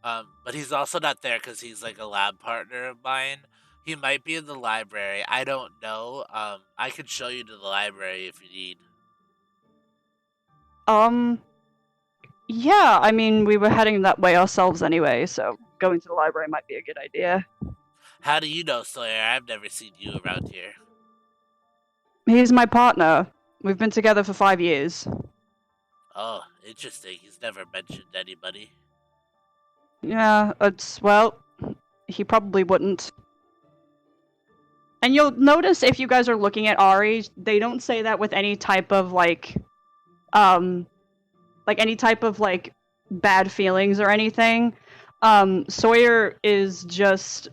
But he's also not there because he's a lab partner of mine. He might be in the library. I don't know. I could show you to the library if you need. Yeah, I mean, we were heading that way ourselves anyway, so going to the library might be a good idea. How do you know Sawyer? I've never seen you around here. He's my partner. We've been together for 5 years. Oh, interesting. He's never mentioned anybody. Yeah, he probably wouldn't. And you'll notice if you guys are looking at Ari, they don't say that with any type of any type of bad feelings or anything. Sawyer is just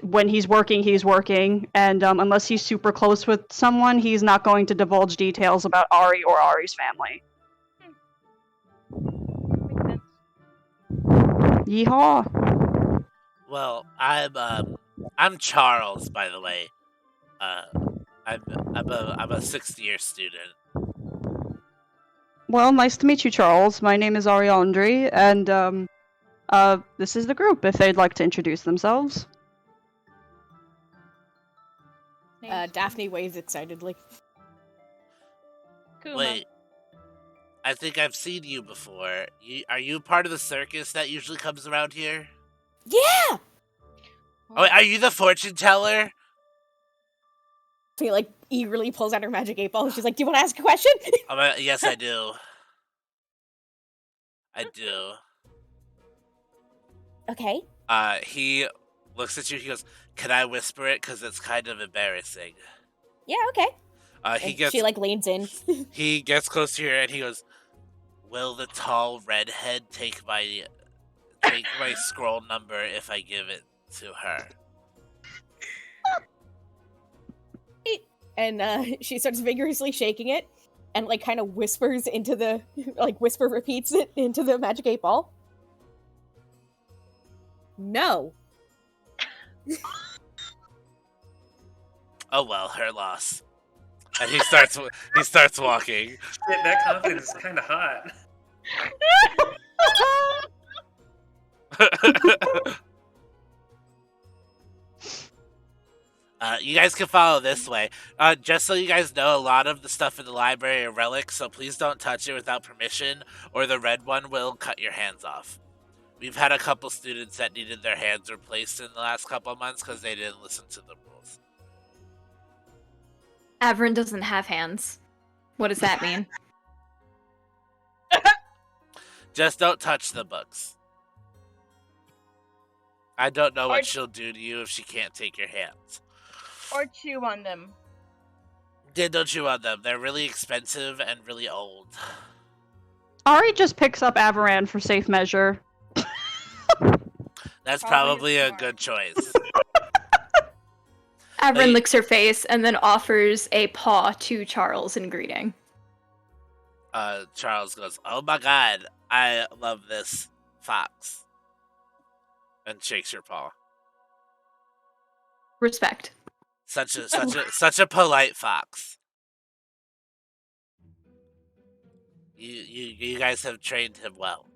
when he's working, and unless he's super close with someone, he's not going to divulge details about Ari or Ari's family. Makes sense. Yeehaw! Well, I'm Charles, by the way. I'm a 6th-year student. Well, nice to meet you, Charles. My name is Ariandri, and this is the group. If they'd like to introduce themselves. Daphne waves excitedly. Kuma. Wait, I think I've seen you before. Are you part of the circus that usually comes around here? Yeah! Oh, are you the fortune teller? She like eagerly pulls out her magic 8 ball and she's like, "Do you want to ask a question?" Yes, I do. I do. Okay. He looks at you. He goes, "Can I whisper it? Because it's kind of embarrassing." Yeah, okay. He She leans in. he gets close to her and he goes, "Will the tall redhead take my scroll number if I give it to her?" And she starts vigorously shaking it and like kind of whispers into the repeats it into the magic 8 ball. No. Oh well, her loss. And he starts walking. Shit, that confidence is kind of hot. You guys can follow this way. Just so you guys know, a lot of the stuff in the library are relics, so please don't touch it without permission, or the red one will cut your hands off. We've had a couple students that needed their hands replaced in the last couple of months because they didn't listen to the rules. Averin doesn't have hands. What does that mean? Just don't touch the books. I don't know what Or- she'll do to you if she can't take your hands. Or chew on them. Don't chew on them. They're really expensive and really old. Ari just picks up Avaran for safe measure. That's Probably probably a smart. good choice. Averin Like- licks her face and then offers a paw to Charles in greeting. Charles goes, "Oh my god, I love this fox," and shakes your paw. Respect. Such a polite fox. You guys have trained him well.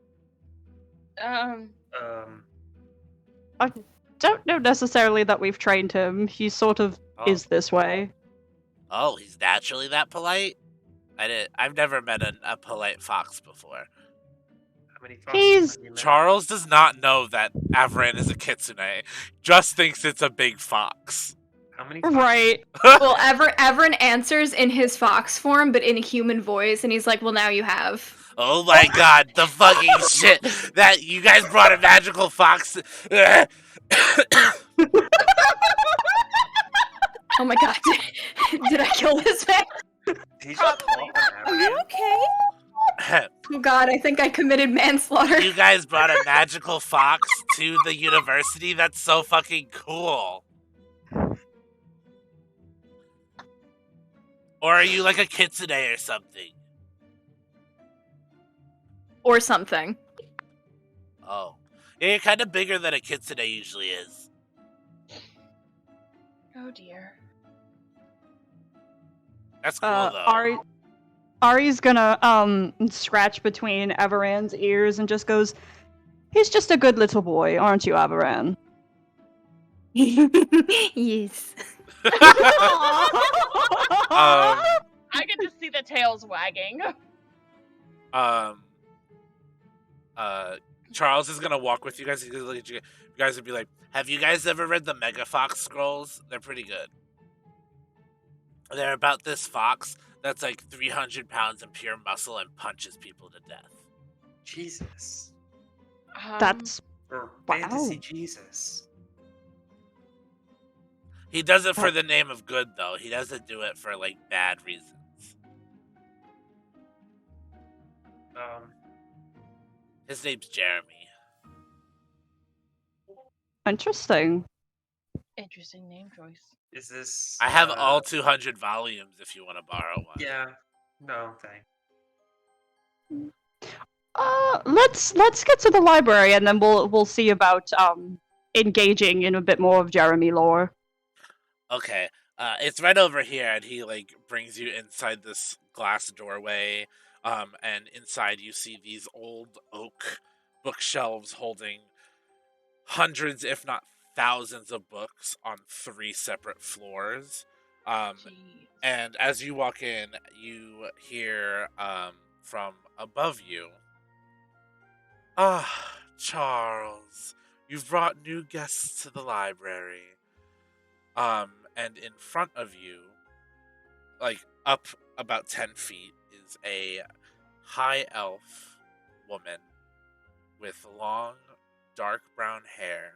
Don't know necessarily that we've trained him. He sort of Oh. is this way. Oh, he's naturally that polite? I've never met a polite fox before. How many foxes He's- have you met? Charles does not know that Avaran is a kitsune. Just thinks it's a big fox. How many foxes? Right. Well, Averin answers in his fox form, but in a human voice, and he's like, "Well, now you have." Oh my god, the fucking shit that you guys brought a magical fox. Oh my god, did I kill this man? Did he just call an Are you Avaran? okay? Oh god, I think I committed manslaughter. You guys brought a magical fox to the university? That's so fucking cool. Or are you like a kitsune or something? Or something. Oh. Yeah, you're kind of bigger than a kitsune usually is. Oh dear. That's cool though. Ari's gonna scratch between Avaran's ears and just goes, "He's just a good little boy, aren't you, Avaran?" Yes. I get to see the tails wagging. Charles is gonna walk with you guys. He's gonna look at you. You guys would be like, Have you guys ever read the Mega Fox Scrolls? They're pretty good. They're about this fox that's like 300 pounds of pure muscle and punches people to death. Jesus. That's Or Wow. fantasy Jesus. He does it for the name of good, though. He doesn't do it for like bad reasons. His name's Jeremy. interesting. Interesting name choice. Is this? I have all 200 volumes if you want to borrow one. Yeah. No, thanks. Let's get to the library and then we'll see about engaging in a bit more of Jeremy lore. Okay. It's right over here, and he like brings you inside this glass doorway. And inside you see these old oak bookshelves holding hundreds, if not thousands, of books on 3 separate floors. Jeez. And as you walk in, you hear from above you, "Ah, Charles, you've brought new guests to the library." And in front of you, like up about 10 feet, is a high elf woman with long, dark brown hair.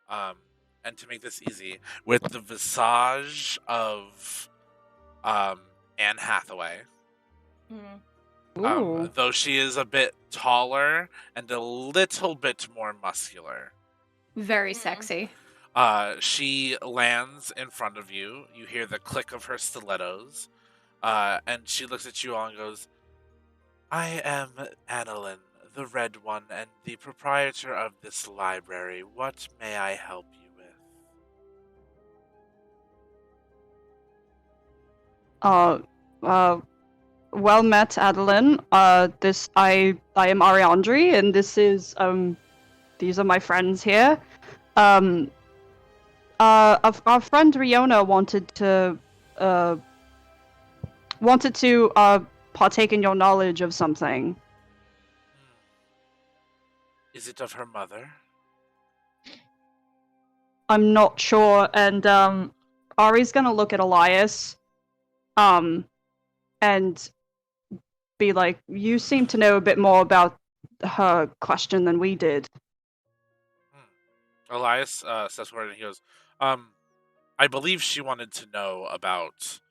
And to make this easy, with the visage of Anne Hathaway. Mm. Though she is a bit taller and a little bit more muscular. Very Mm. sexy. She lands in front of you. You hear the click of her stilettos. And she looks at you all and goes, "I am Annalyn, the Red One, and the proprietor of this library. What may I help you with?" Well met, Adeline. I am Ariandri, and these are my friends here. Our friend Riona wanted to partake in your knowledge of something. Is it of her mother? I'm not sure, and Ari's gonna look at Elias, and be like, "You seem to know a bit more about her question than we did." Elias steps forward and he goes, "I believe she wanted to know about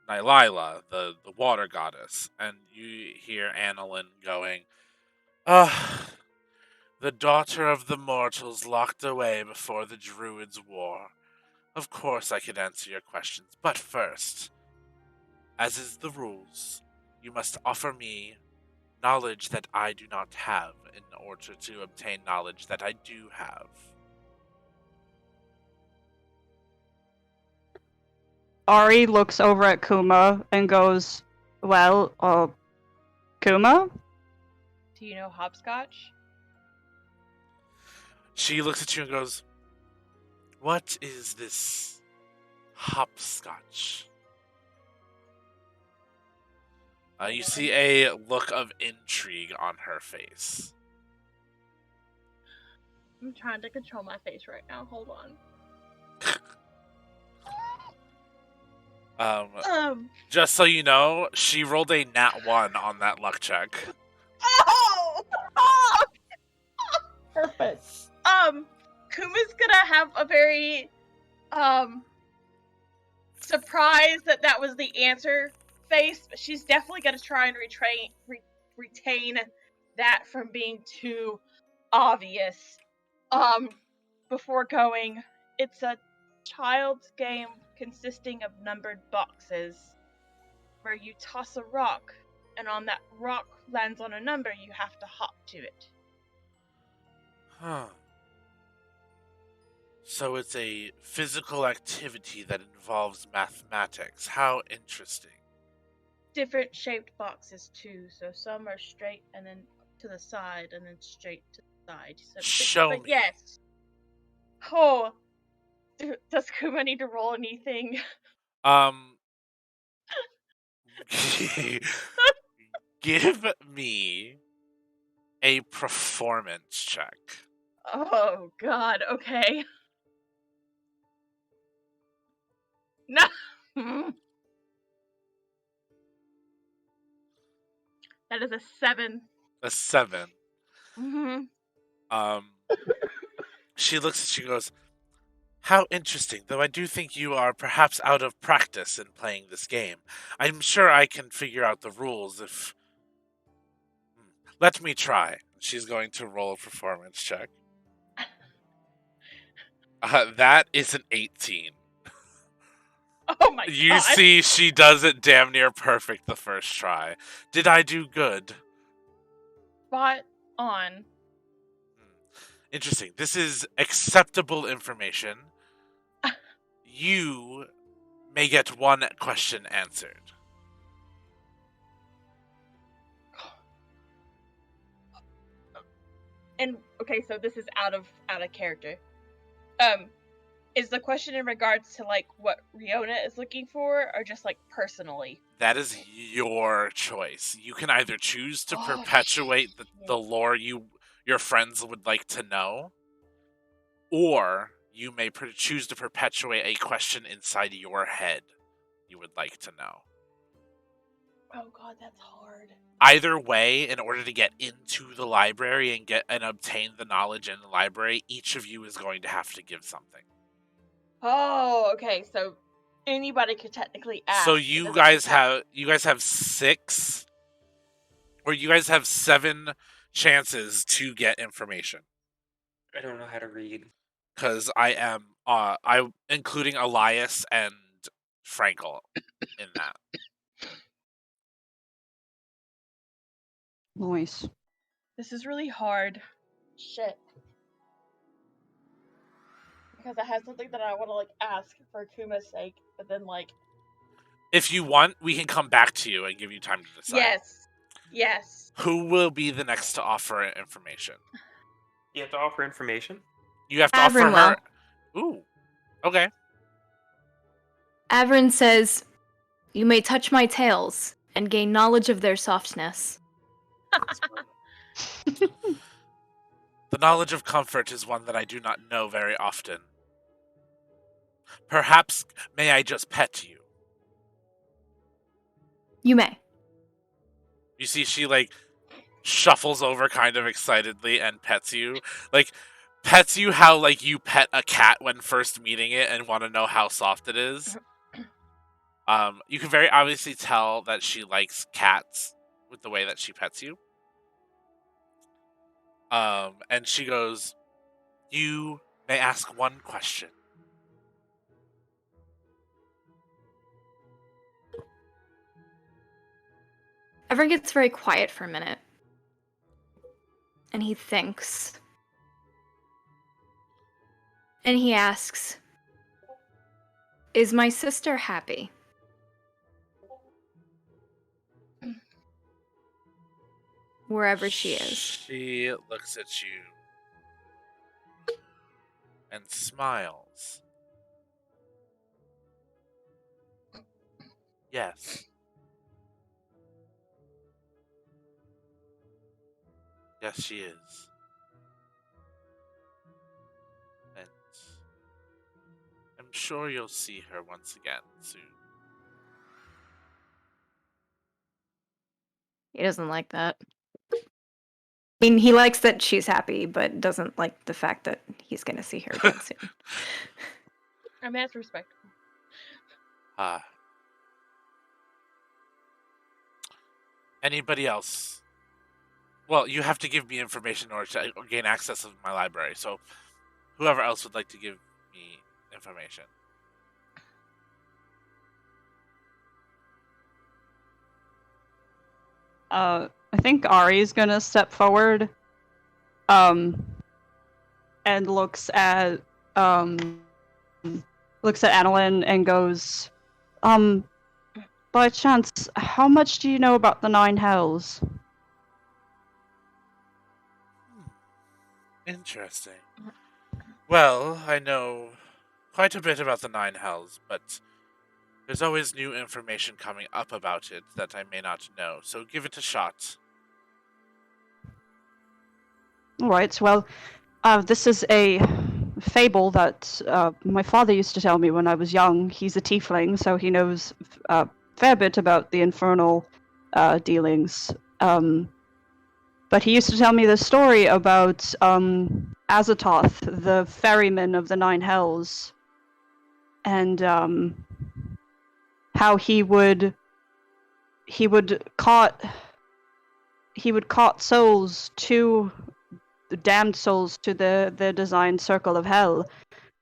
Nylila, the water goddess." And you hear Annalyn going, "Ah, the daughter of the mortals locked away before the Druids' war. Of course I could answer your questions, but first, as is the rules, you must offer me knowledge that I do not have in order to obtain knowledge that I do have." Ari looks over at Kuma and goes, "Well, Kuma?" Do you know hopscotch? She looks at you and goes, "What is this hopscotch?" You see a look of intrigue on her face. I'm trying to control my face right now. Hold on. Just so you know, she rolled a nat 1 on that luck check. Oh! Perfect. Kuma's gonna have a very, surprised that was the answer face, but she's definitely gonna try and retain that from being too obvious. Before going, it's a child's game consisting of numbered boxes where you toss a rock, and on that rock lands on a number, you have to hop to it. Huh. So it's a physical activity that involves mathematics. How interesting. Different shaped boxes too, so some are straight and then to the side and then straight to the side. So, Show but me. yes. Oh, does Kuma need to roll anything? Give me a performance check. Oh God. Okay. No. That is a 7. A 7. Mm-hmm. She looks at you and goes, "How interesting, though I do think you are perhaps out of practice in playing this game. I'm sure I can figure out the rules if... Let me try." She's going to roll a performance check. That is an 18. Oh my You God. see, she does it damn near perfect the first try. Did I do good? Spot on. Interesting. This is acceptable information. You may get one question answered. And okay, so this is out of character. Is the question in regards to like what Riona is looking for, or just like personally? That is your choice. You can either choose to Oh, perpetuate shit. the lore your friends would like to know, or you may choose to perpetuate a question inside your head you would like to know. Oh god, that's hard. Either way, in order to get into the library and obtain the knowledge in the library, each of you is going to have to give something. Oh, okay. So anybody could technically ask. So it you doesn't guys have- have 6, or you guys have 7 chances to get information. I don't know how to read. Because I including Elias and Frankel in that. Nice. This is really hard. Shit. Because I have something that I want to like ask for Kuma's sake, but then like If you want, we can come back to you and give you time to decide. yes. Who will be the next to offer information? You have to offer information? You have to offer Avrin her. Ooh. Okay. Avrin says, "You may touch my tails and gain knowledge of their softness." The knowledge of comfort is one that I do not know very often. Perhaps may I just pet you? You may. You see, she like shuffles over kind of excitedly and pets you. Like, pets you how like you pet a cat when first meeting it and want to know how soft it is. You can very obviously tell that she likes cats with the way that she pets you. And she goes, "You may ask one question." Avrin gets very quiet for a minute. And he thinks. And he asks, "Is my sister happy?" Wherever she is. She looks at you and smiles. Yes. Yes, she is. And I'm sure you'll see her once again soon. He doesn't like that. I mean, he likes that she's happy, but doesn't like the fact that he's gonna see her again soon. I mean, that's respectable. Anybody else? Well, you have to give me information in order to gain access to my library. So, whoever else would like to give me information. I think Ari's gonna step forward, and looks at Annalyn and goes, by chance, how much do you know about the Nine Hells? Interesting. Well, I know quite a bit about the Nine Hells, but there's always new information coming up about it that I may not know, so give it a shot. Alright, well, this is a fable that my father used to tell me when I was young. He's a tiefling, so he knows a fair bit about the infernal dealings. But he used to tell me the story about Azathoth, the ferryman of the Nine Hells, and how he would caught souls to damned souls to the designed circle of hell,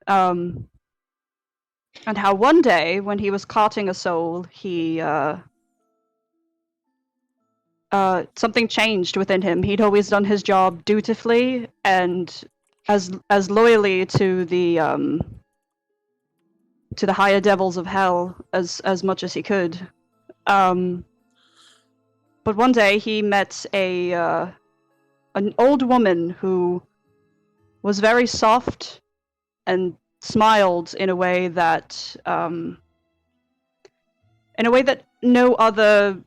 and how one day when he was carting a soul, he something changed within him. He'd always done his job dutifully, and as loyally to the higher devils of hell as much as he could. But one day he met an old woman who was very soft and smiled in a way that no other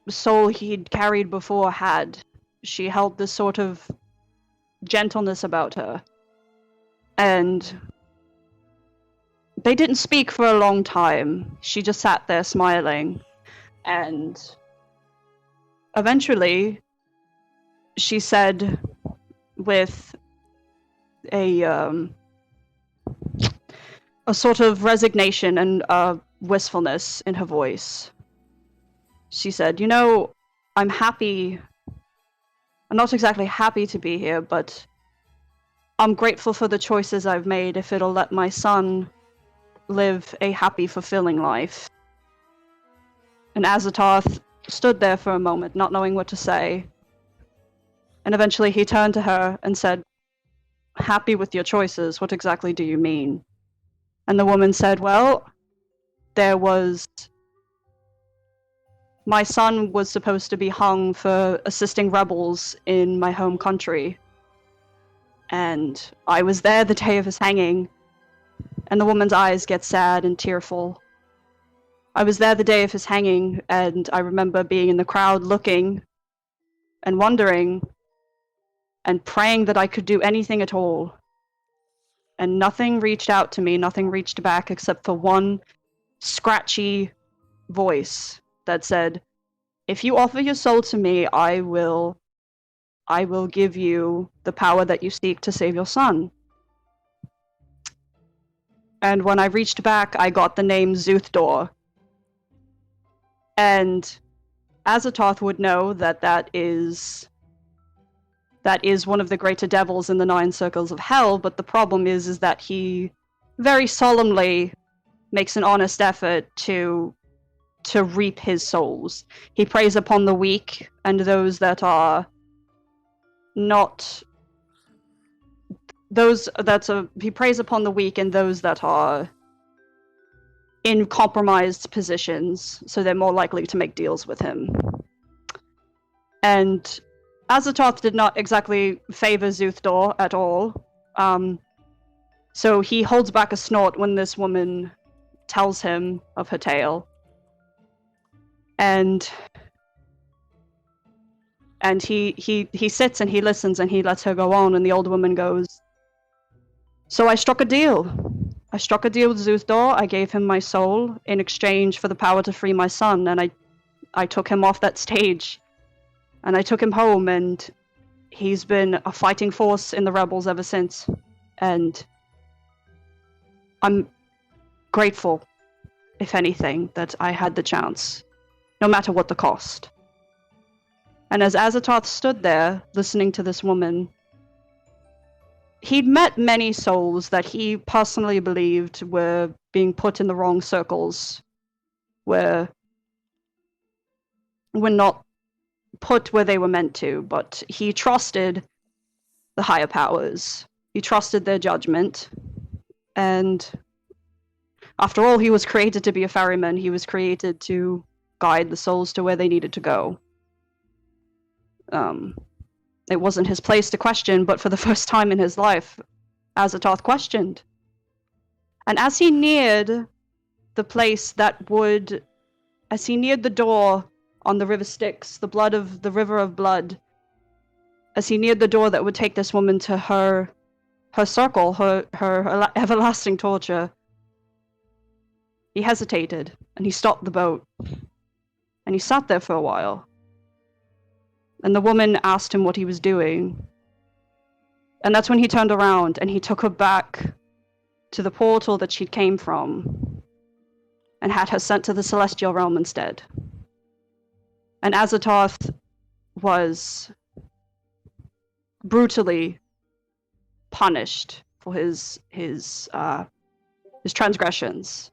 soul he'd carried before had. She held this sort of gentleness about her. And they didn't speak for a long time. She just sat there smiling. And eventually, she said with a sort of resignation and wistfulness in her voice, she said, "You know, I'm happy. I'm not exactly happy to be here, but I'm grateful for the choices I've made if it'll let my son live a happy, fulfilling life." And Azathoth stood there for a moment, not knowing what to say. And eventually he turned to her and said, "Happy with your choices? What exactly do you mean?" And the woman said, "Well, my son was supposed to be hung for assisting rebels in my home country. And I was there the day of his hanging." And the woman's eyes get sad and tearful. "I was there the day of his hanging, and I remember being in the crowd looking and wondering and praying that I could do anything at all. And nothing reached out to me, nothing reached back except for one scratchy voice that said, 'If you offer your soul to me, I will give you the power that you seek to save your son.' And when I reached back, I got the name Zuthdor. And Azathoth would know that is one of the greater devils in the 9 circles of hell, but the problem is that he very solemnly makes an honest effort to reap his souls. He preys upon the weak and those that are not... he preys upon the weak and those that are in compromised positions, so they're more likely to make deals with him. And Azathoth did not exactly favor Zuthdor at all. So he holds back a snort when this woman tells him of her tale. And he sits and he listens and he lets her go on, and the old woman goes, "So I struck a deal. I struck a deal with Zuthdor. I gave him my soul in exchange for the power to free my son, and I took him off that stage. And I took him home, and he's been a fighting force in the rebels ever since. And I'm grateful, if anything, that I had the chance, no matter what the cost." And as Azathoth stood there, listening to this woman, he'd met many souls that he personally believed were being put in the wrong circles, were not put where they were meant to, but he trusted the higher powers. He trusted their judgment. And after all, he was created to be a ferryman. He was created to guide the souls to where they needed to go. It wasn't his place to question, but for the first time in his life, Azathoth questioned. And as he neared the place as he neared the door on the river Styx, the river of blood, as he neared the door that would take this woman to her circle, her everlasting torture, he hesitated, and he stopped the boat, and he sat there for a while. And the woman asked him what he was doing. And that's when he turned around and he took her back to the portal that she came from and had her sent to the celestial realm instead. And Azathoth was brutally punished for his transgressions.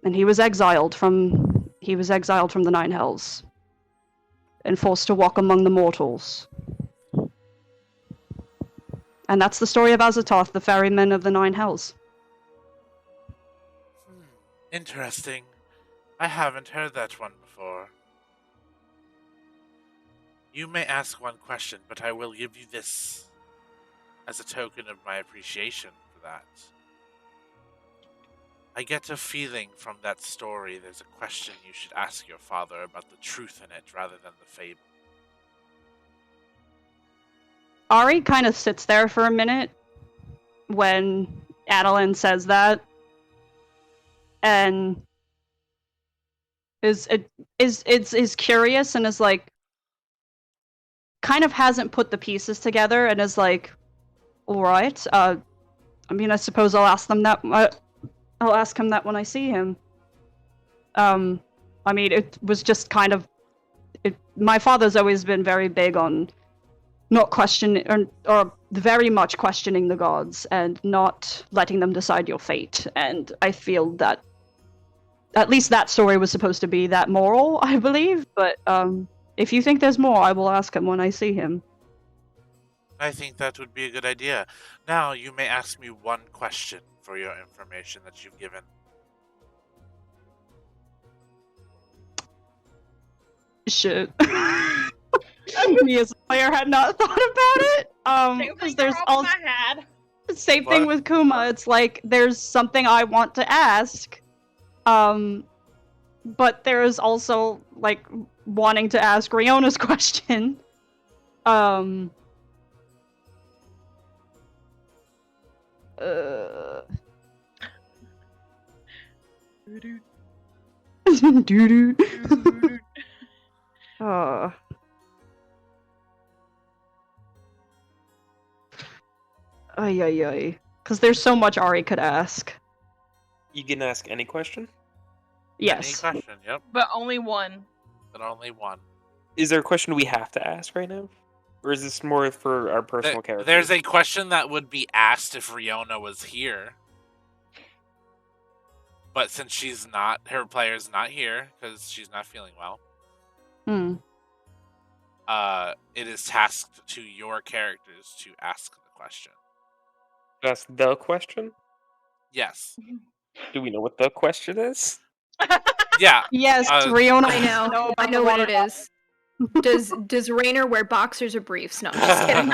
And he was exiled from the 9 hells and forced to walk among the mortals. And that's the story of Azathoth, the ferryman of the Nine Hells. Interesting. I haven't heard that one before. You may ask one question, but I will give you this as a token of my appreciation for that. I get a feeling from that story there's a question you should ask your father about the truth in it rather than the fable. Ari kind of sits there for a minute when Adeline says that, and is curious and is like, kind of hasn't put the pieces together and is like, all right. I mean, I suppose I'll ask them that. I'll ask him that when I see him. I mean, it was just kind of. My father's always been very big on not questioning, or very much questioning the gods and not letting them decide your fate. And I feel that at least that story was supposed to be that moral, I believe. But if you think there's more, I will ask him when I see him. I think that would be a good idea. Now, you may ask me one question for your information that you've given. Shit. Me as a player had not thought about it. Because there's also same thing with Kuma. It's like there's something I want to ask, but there's also like wanting to ask Riona's question. Doo-doo. Ay. Because there's so much Ari could ask. You can ask any question? Yes. Any question, yep. But only one. But only one. Is there a question we have to ask right now? Or is this more for our personal characters? There's a question that would be asked if Riona was here. But since she's not, her player's not here, because she's not feeling well. It is tasked to your characters to ask the question. Ask the question? Yes. Do we know what the question is? Yeah. Yes, Riona. I know what it is. Does Rainer wear boxers or briefs? No, I'm just kidding.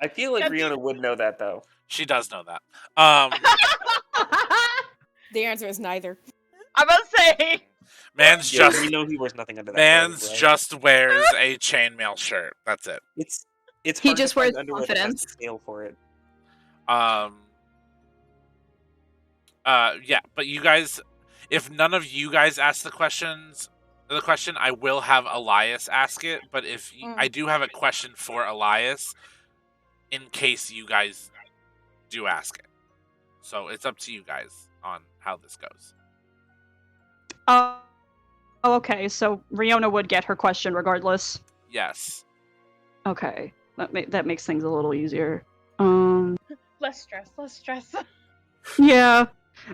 I feel like Riona would know that though. She does know that. The answer is neither. I'm about to say. We know he wears nothing under that. Man's right? just wears a chainmail shirt. That's it. It's He hard just to find wears underwear that has confidence. the scale for it. Yeah, but you guys, if none of you guys ask the question, I will have Elias ask it. But if I do have a question for Elias, in case you guys do ask it, so it's up to you guys on how this goes. Okay, so Riona would get her question regardless. Yes. Okay, that makes things a little easier. Less stress. Yeah,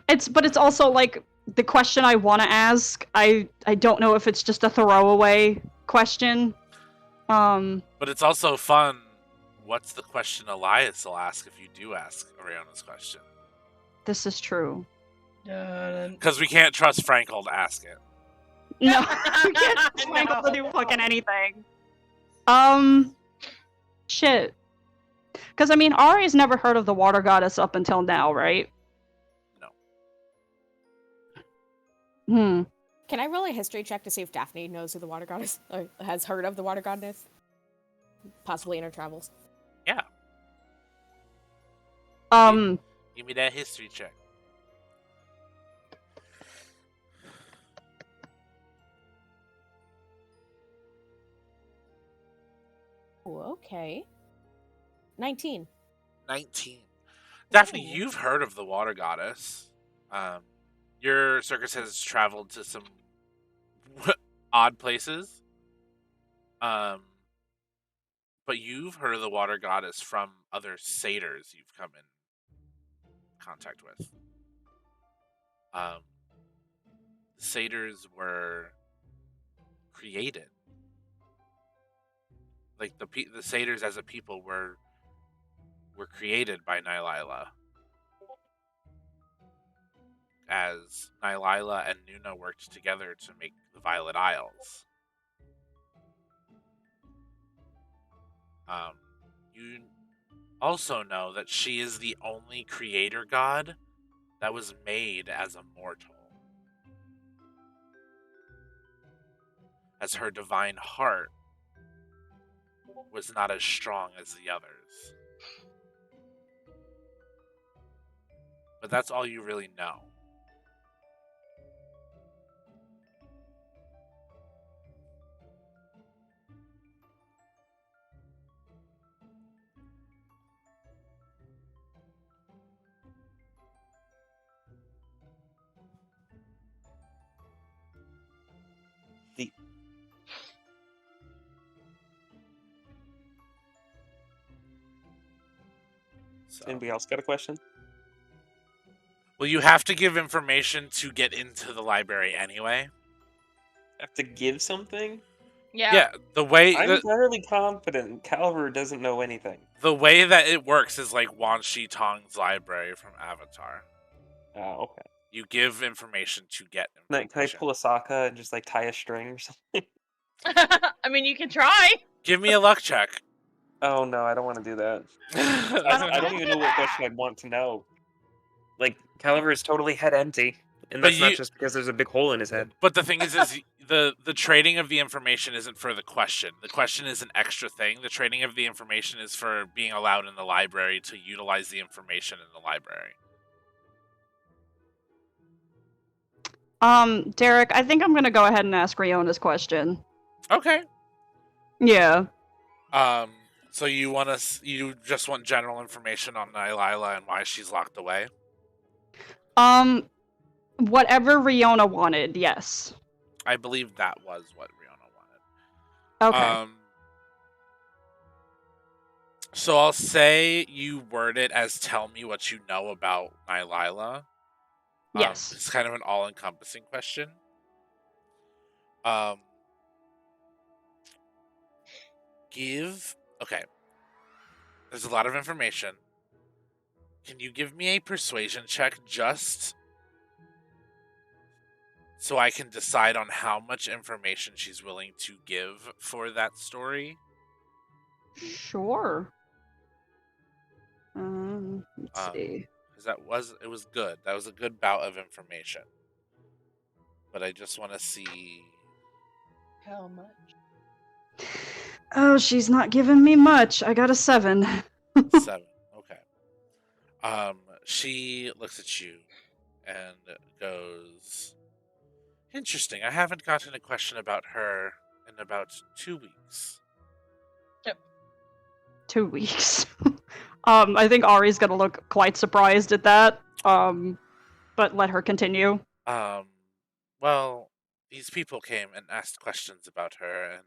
it's also like the question I want to ask. I don't know if it's just a throwaway question. But it's also fun. What's the question Elias will ask if you do ask Riona's question? This is true. Because we can't trust Frankel to ask it. No, you can't trust Frankel to do fucking anything. Shit. Because I mean, Ari's never heard of the water goddess up until now, right? No. Can I roll a history check to see if Daphne knows who the water goddess or has heard of the water goddess? Possibly in her travels. Yeah. Give me that history check. Ooh, okay. 19. 19. Daphne, you've heard of the water goddess. Your circus has traveled to some odd places. But you've heard of the water goddess from other satyrs you've come in contact with. Satyrs were created like the satyrs as a people were created by Nylila, as Nylila and Nuna worked together to make the Violet Isles. You also know that she is the only creator god that was made as a mortal, as her divine heart was not as strong as the others. But that's all you really know. So. Anybody else got a question? Well, you have to give information to get into the library anyway. Have to give something? Yeah. The way I'm fairly confident Calver doesn't know anything. the way that it works is like Wan Shi Tong's library from Avatar. Oh, okay. You give information to get Can information. I pull a Sokka and just like tie a string or something? I mean, you can try. Give me a luck check. Oh no, I don't want to do that. I don't even know what question I'd want to know. Like, Calver is totally head empty. And But that's not just because there's a big hole in his head. But the thing is the trading of the information isn't for the question. The question is an extra thing. The trading of the information is for being allowed in the library to utilize the information in the library. Derek, I think I'm gonna go ahead and ask Riona's question. Okay. Yeah. So you just want general information on Nylila and why she's locked away? Whatever Riona wanted, yes. I believe that was what Riona wanted. Okay. So I'll say you word it as tell me what you know about Nylila. Yes. It's kind of an all-encompassing question. Okay. There's a lot of information. Can you give me a persuasion check just so I can decide on how much information she's willing to give for that story? Sure. Let's see. Because it was good. That was a good bout of information. But I just want to see How much? Oh, she's not giving me much. I got a 7. 7. Okay. She looks at you and goes, interesting. I haven't gotten a question about her in about 2 weeks. 2 weeks. I think Ari's gonna look quite surprised at that. But let her continue. Well, these people came and asked questions about her and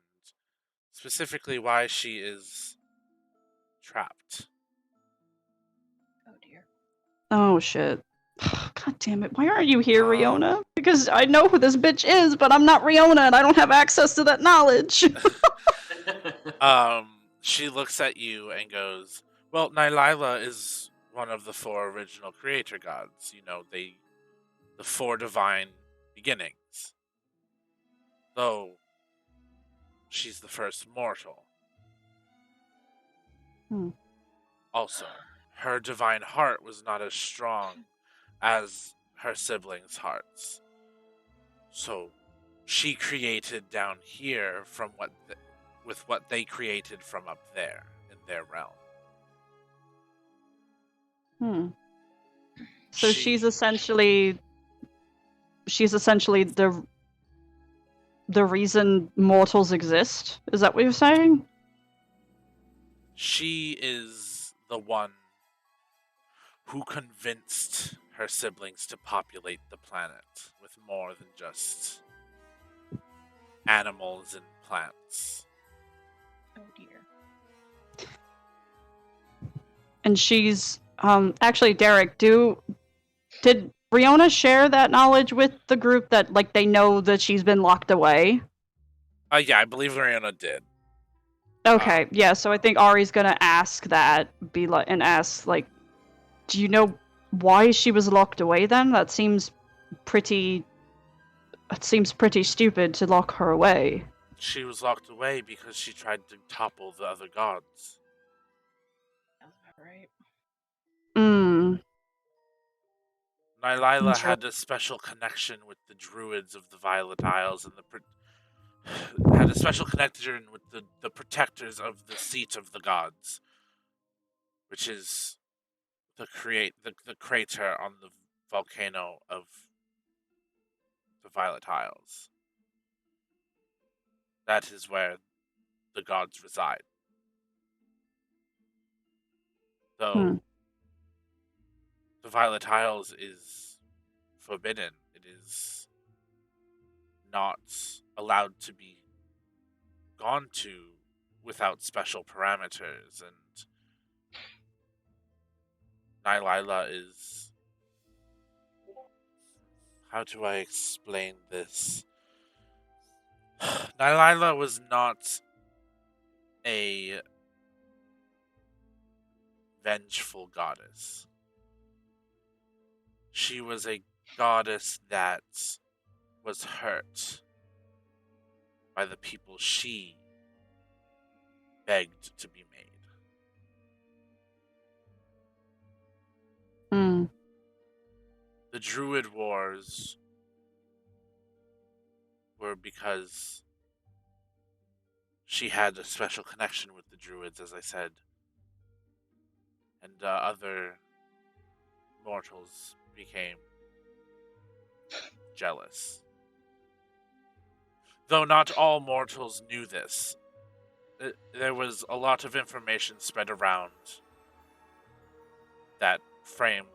specifically why she is trapped. Oh dear. Oh shit. God damn it. Why aren't you here, Riona? Because I know who this bitch is, but I'm not Riona and I don't have access to that knowledge. She looks at you and goes, well, Nylila is one of the 4 original creator gods. You know, the 4 divine beginnings. Though she's the first mortal. Also, her divine heart was not as strong as her siblings' hearts. So she created down here from with what they created from up there in their realm. So she's essentially the reason mortals exist? Is that what you're saying? She is the one who convinced her siblings to populate the planet with more than just animals and plants. Oh dear. And she's actually, Derek, did Riona share that knowledge with the group that like they know that she's been locked away? Yeah, I believe Riona did. Okay, yeah, so I think Ari's gonna ask that, do you know why she was locked away then? It seems pretty stupid to lock her away. She was locked away because she tried to topple the other gods. That's about right. Hmm. Nylila Sure. had a special connection with the druids of the Violet Isles and had a special connection with the protectors of the seat of the gods, which is the crater on the volcano of the Violet Isles. That is where the gods reside. Though the Violet Isles is forbidden, it is not allowed to be gone to without special parameters, and Nylila is. How do I explain this? Nylila was not a vengeful goddess. She was a goddess that was hurt by the people she begged to be made. Hmm. The Druid Wars were because she had a special connection with the Druids, as I said, and other mortals became jealous. Though not all mortals knew this, there was a lot of information spread around that framed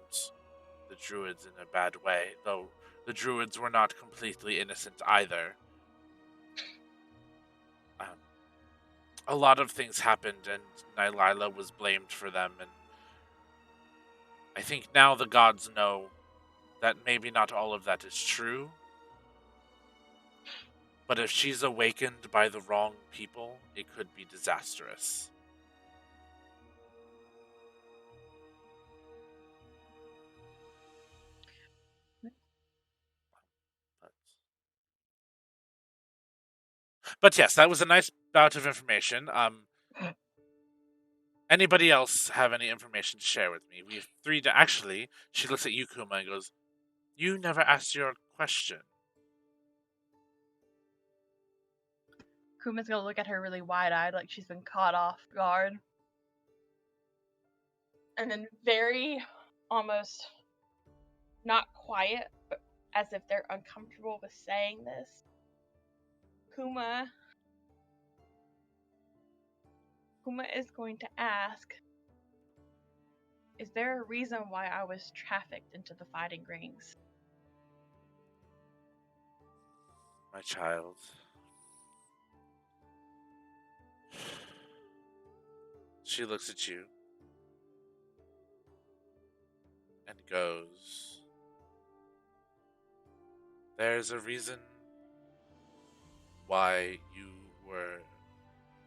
the Druids in a bad way, though the Druids were not completely innocent either. A lot of things happened, and Nylila was blamed for them, and I think now the gods know that maybe not all of that is true, but if she's awakened by the wrong people, it could be disastrous. But yes, that was a nice bout of information. Anybody else have any information to share with me? We have three. Actually, she looks at you, Kuma, and goes, "You never asked your question." Kuma's gonna look at her really wide-eyed, like she's been caught off guard. And then very, almost, not quiet, but as if they're uncomfortable with saying this, Kuma is going to ask, is there a reason why I was trafficked into the fighting rings? My child. She looks at you and goes, "There's a reason why you were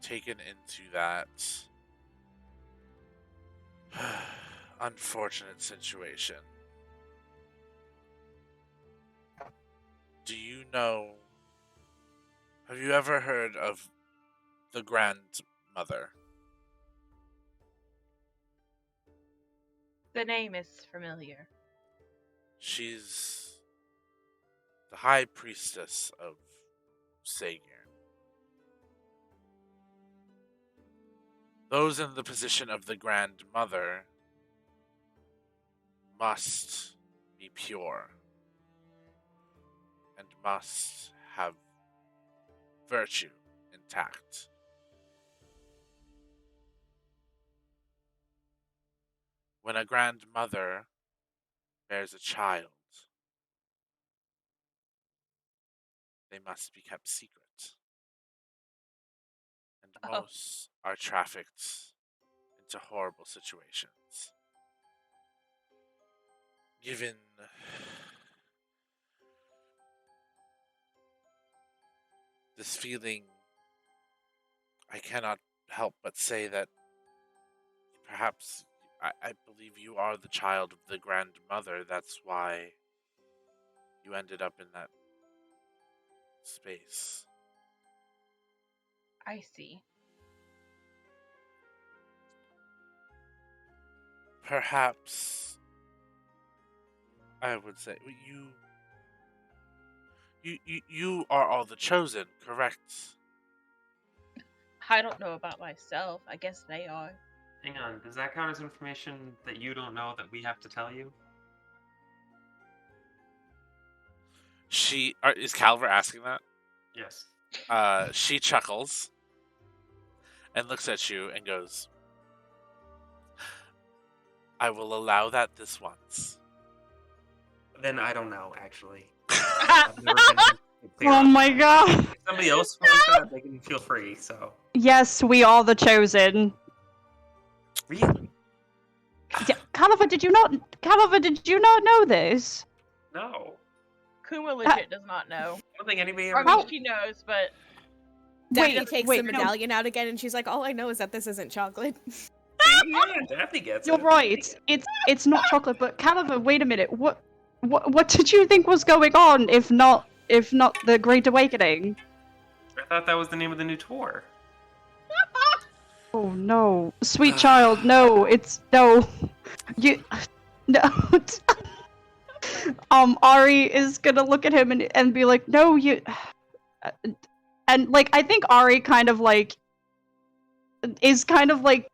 taken into that unfortunate situation. Do you know? Have you ever heard of the grandmother?" The name is familiar. She's the high priestess of Sagan. Those in the position of the grandmother must be pure and must have virtue intact. When a grandmother bears a child, they must be kept secret. And most are trafficked into horrible situations. Given this feeling, I cannot help but say that perhaps I believe you are the child of the grandmother. That's why you ended up in that space. I see. Perhaps I would say you are all the chosen, correct? I don't know about myself. I guess they are. Hang on, does that count as information that you don't know that we have to tell you? Is Calver asking that? Yes. She chuckles and looks at you and goes, I will allow that this once. Then I don't know, actually. I've never been clear Oh on my that. god. If somebody else wants that, they can feel free, so. Yes, we are the chosen. Really? Yeah, Caliver, did you not know this? No. Kuma legit does not know. I don't think anybody Or ever I mean, she knows, but Daphne Wait, takes wait, the no. medallion out again, and she's like, "All I know is that this isn't chocolate." Yeah, Daphne gets You're it. right. It's not chocolate, but Caliver, wait a minute. What did you think was going on if not the Great Awakening? I thought that was the name of the new tour. Oh no. Sweet child, no, it's no. You no. Ari is gonna look at him and be like, "No, you." And like, I think Ari kind of like is kind of like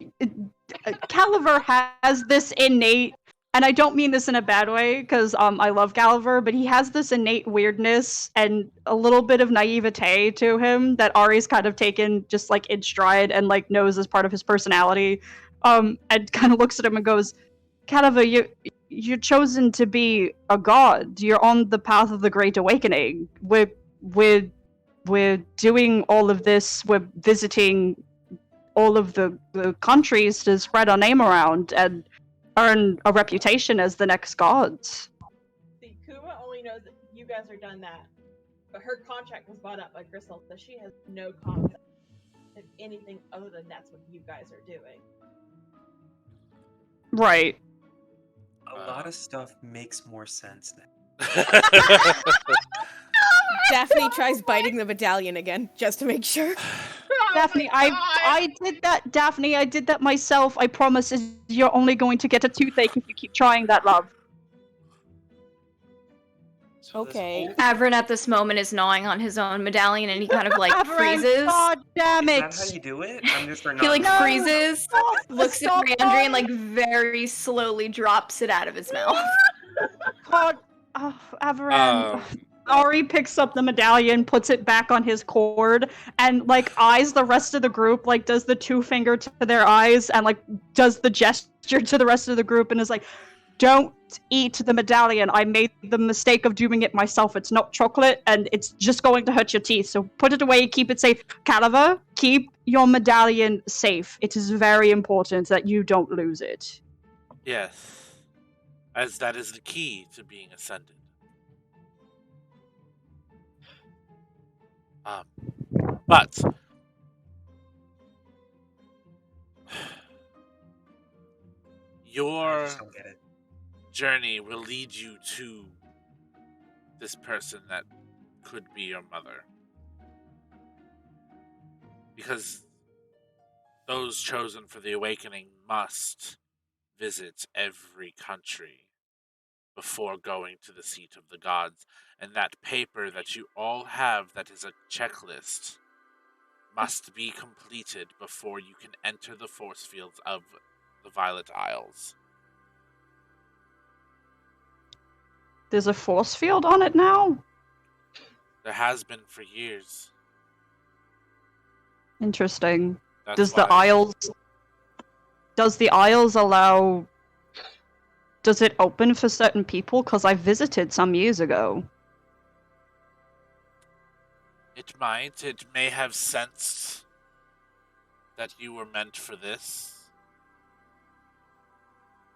Caliver has this innate, and I don't mean this in a bad way because I love Caliver, but he has this innate weirdness and a little bit of naivete to him that Ari's kind of taken just like in stride and like knows as part of his personality. And kind of looks at him and goes, Caliver, you're chosen to be a god. You're on the path of the Great Awakening. We're doing all of this. We're visiting all of the countries to spread our name around and earn a reputation as the next gods. see, Kuma only knows that you guys are done that. But her contract was bought up by Crystal, so she has no concept of anything other than that's what you guys are doing. Right. A lot of stuff makes more sense now. Daphne tries biting the medallion again, just to make sure. Daphne, I did that. Daphne, I did that myself. I promise. You're only going to get a toothache if you keep trying that, love. So this Okay. whole- Averin at this moment is gnawing on his own medallion and he kind of like Averin, freezes. God damn Is it! that how you do it? I'm just He like not. freezes, Stop, looks at stop, Randry and like very slowly drops it out of his mouth. God, oh, Averin. Um, Ari picks up the medallion, puts it back on his cord, and like eyes the rest of the group, like does the two finger to their eyes, and like does the gesture to the rest of the group, and is like, "Don't eat the medallion. I made the mistake of doing it myself. It's not chocolate, and it's just going to hurt your teeth. So put it away. Keep it safe. Caliver, keep your medallion safe. It is very important that you don't lose it." yes, as that is the key to being ascended. But I your just don't get it. journey will lead you to this person that could be your mother. Because those chosen for the awakening must visit every country before going to the seat of the gods. And that paper that you all have that is a checklist must be completed before you can enter the force fields of the Violet Isles. There's a force field on it now? There has been for years. Interesting. That's Does why- the Isles allow... Does it open for certain people? Because I visited some years ago. It might. It may have sensed that you were meant for this.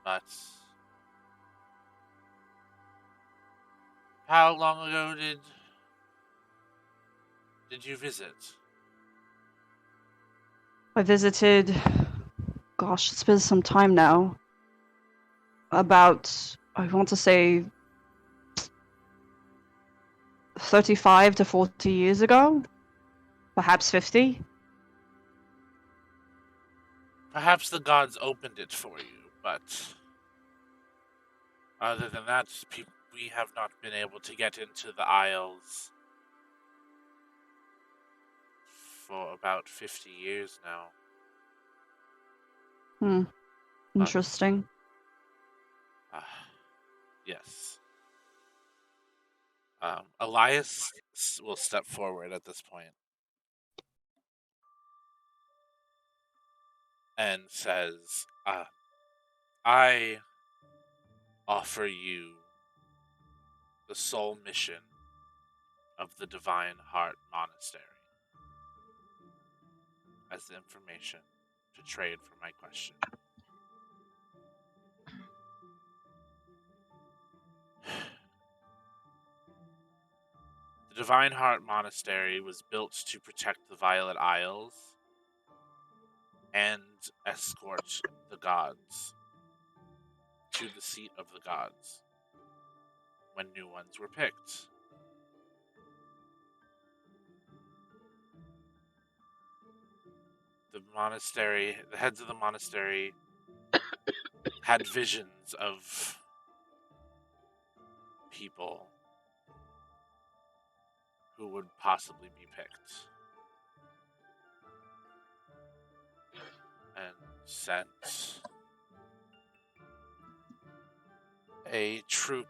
But how long ago did you visit? I visited. Gosh, it's been some time now. About, I want to say, 35 to 40 years ago? Perhaps 50? Perhaps the gods opened it for you, but other than that, we have not been able to get into the Isles for about 50 years now. Interesting. Yes. Elias will step forward at this point and says, I offer you the sole mission of the Divine Heart Monastery as the information to trade for my question. The Divine Heart Monastery was built to protect the Violet Isles and escort the gods to the seat of the gods when new ones were picked. The heads of the monastery had visions of people who would possibly be picked and sent a troop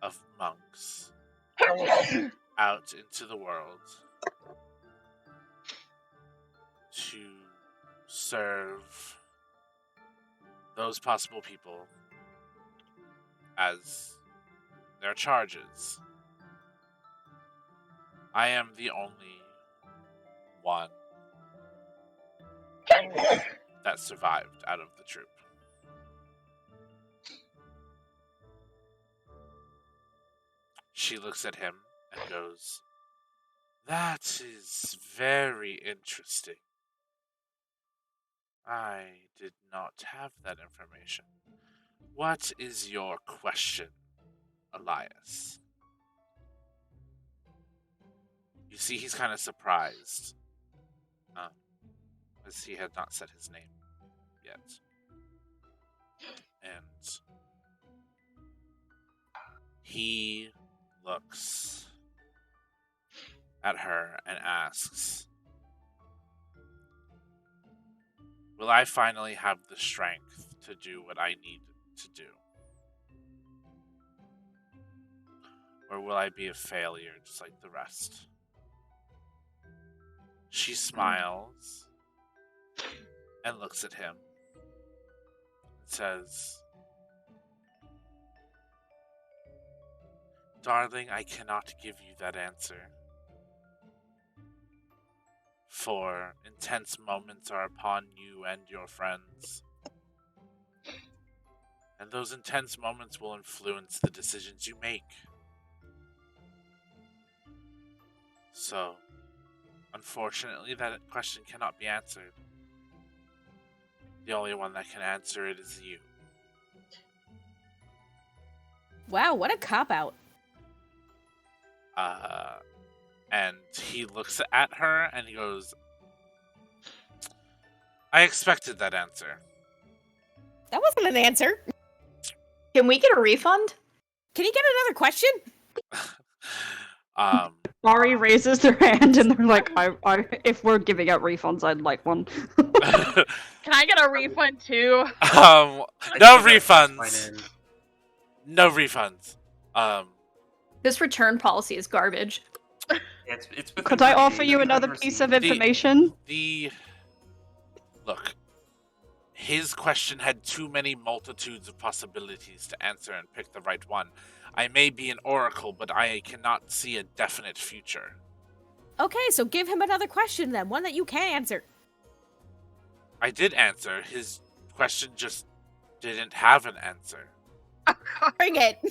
of monks out into the world to serve those possible people as their charges. I am the only one that survived out of the troop. She looks at him and goes, "That is very interesting. I did not have that information. What is your question, Elias?" You see, he's kind of surprised, as he had not said his name yet. And he looks at her and asks, "Will I finally have the strength to do what I need to do? Or will I be a failure just like the rest?" She smiles and looks at him and says, "Darling, I cannot give you that answer. For intense moments are upon you and your friends. And those intense moments will influence the decisions you make. So, unfortunately, that question cannot be answered. The only one that can answer it is you." Wow, what a cop-out. And he looks at her and he goes, "I expected that answer." That wasn't an answer. Can we get a refund? Can you get another question? Ari raises their hand and they're like, if we're giving out refunds, I'd like one. Can I get a refund too? No refunds. No refunds. This return policy is garbage. It's Could I offer you another piece of information? Look, his question had too many multitudes of possibilities to answer and pick the right one. I may be an oracle, but I cannot see a definite future. Okay, so give him another question then, one that you can answer. I did answer. His question just didn't have an answer. Bring it.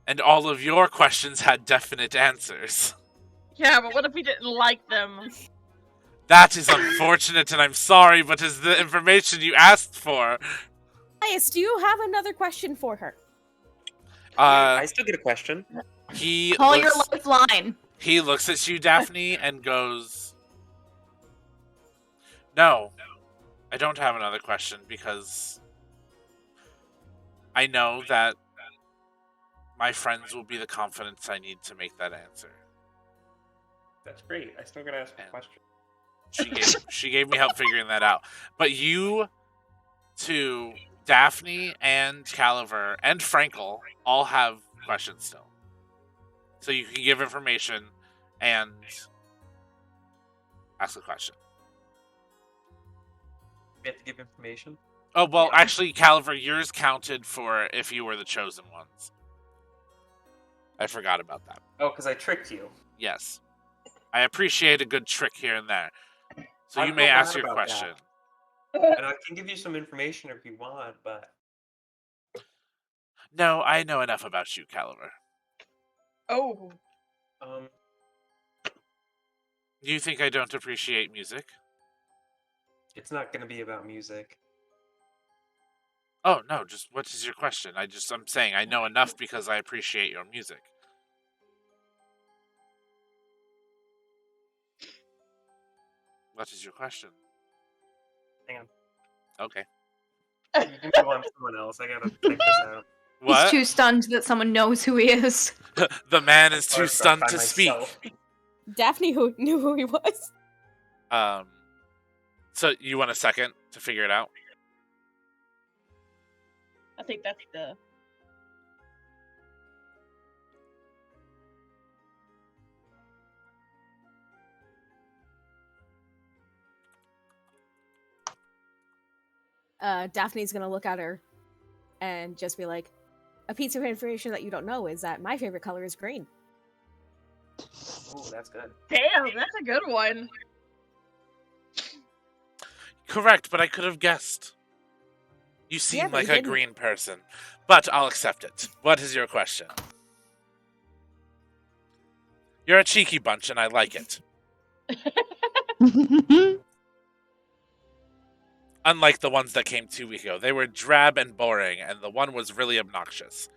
And all of your questions had definite answers. Yeah, but what if we didn't like them? That is unfortunate, and I'm sorry, but is the information you asked for. Elias, do you have another question for her? I still get a question. He Call looks, your lifeline. he looks at you, Daphne, and goes, "No, I don't have another question because I know that my friends will be the confidence I need to make that answer." That's great. I still gotta ask a question. She gave me help figuring that out. But you two, Daphne and Caliver and Frankel, all have questions still. So you can give information and ask a question. We have to give information. Oh, well, actually, Caliver, yours counted for if you were the chosen ones. I forgot about that. Oh, because I tricked you. Yes. I appreciate a good trick here and there. So I you feel may ask bad your about question. And I can give you some information if you want, but No, I know enough about you, Caliver. Oh. Do you think I don't appreciate music? it's not gonna be about music. Oh, no, just what is your question? I'm saying I know enough because I appreciate your music. What is your question? Hang on. Okay. You can move on to someone else. I gotta check this out. What? He's too stunned that someone knows who he is. The man is too Starstruck stunned by to speak. myself. Daphne who knew who he was. So you want a second to figure it out? I think that's the. Daphne's gonna look at her and just be like, a piece of information that you don't know is that my favorite color is green. Oh, that's good. Damn, that's a good one. Correct, but I could have guessed. You seem Yeah, but like you a didn't. green person, but I'll accept it. What is your question? You're a cheeky bunch, and I like it. Unlike the ones that came 2 weeks ago. They were drab and boring, and the one was really obnoxious.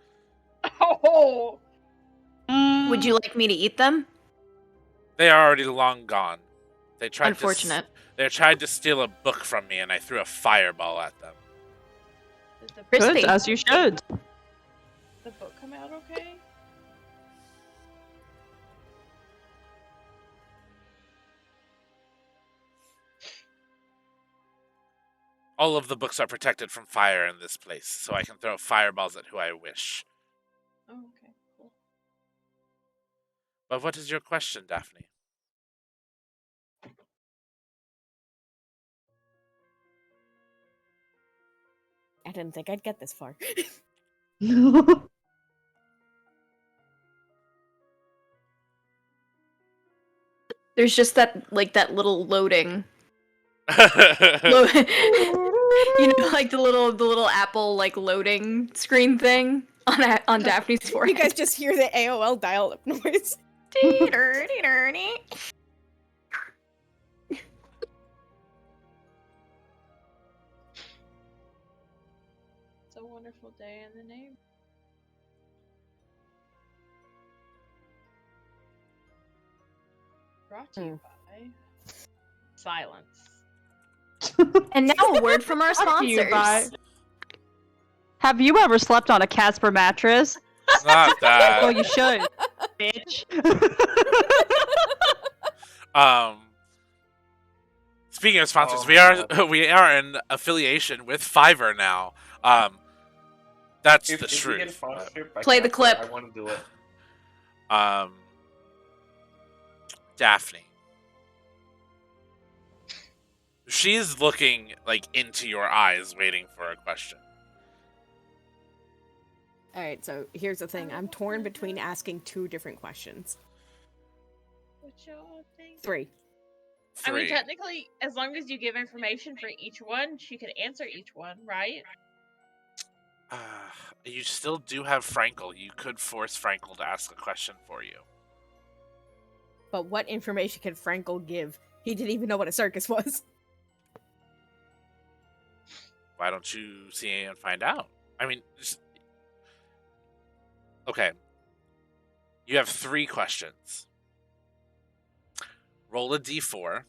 Oh. Would you like me to eat them? They are already long gone. They tried Unfortunate. They tried to steal a book from me, and I threw a fireball at them. Did the, Good, Crispy. as you should. the book come out okay? All of the books are protected from fire in this place, so I can throw fireballs at who I wish. Oh, okay, cool. But what is your question, Daphne? I didn't think I'd get this far. There's just that little loading. Oh, You know, like the little Apple like loading screen thing on Daphne's You forehead. guys just hear the AOL dial-up noise. It's a wonderful day in the name. Brought to you by silence. And now a word from our Brought to you sponsors. by- Have you ever slept on a Casper mattress? it's not that. Well, you should, bitch. Speaking of sponsors, Oh we my are God. we are in affiliation with Fiverr now. That's If the we get truth. sponsorship by Play the Casper, clip. I want to do it. Daphne. She's looking like into your eyes, waiting for a question. Alright, so here's the thing. I'm torn between asking 2 different questions. What y'all think? 3. I mean, 3. technically, as long as you give information for each one, she can answer each one, right? You still do have Frankel. You could force Frankel to ask a question for you. But what information can Frankel give He didn't even know what a circus was. Why don't you see and find out? I mean, okay. You have 3 questions. Roll a d4.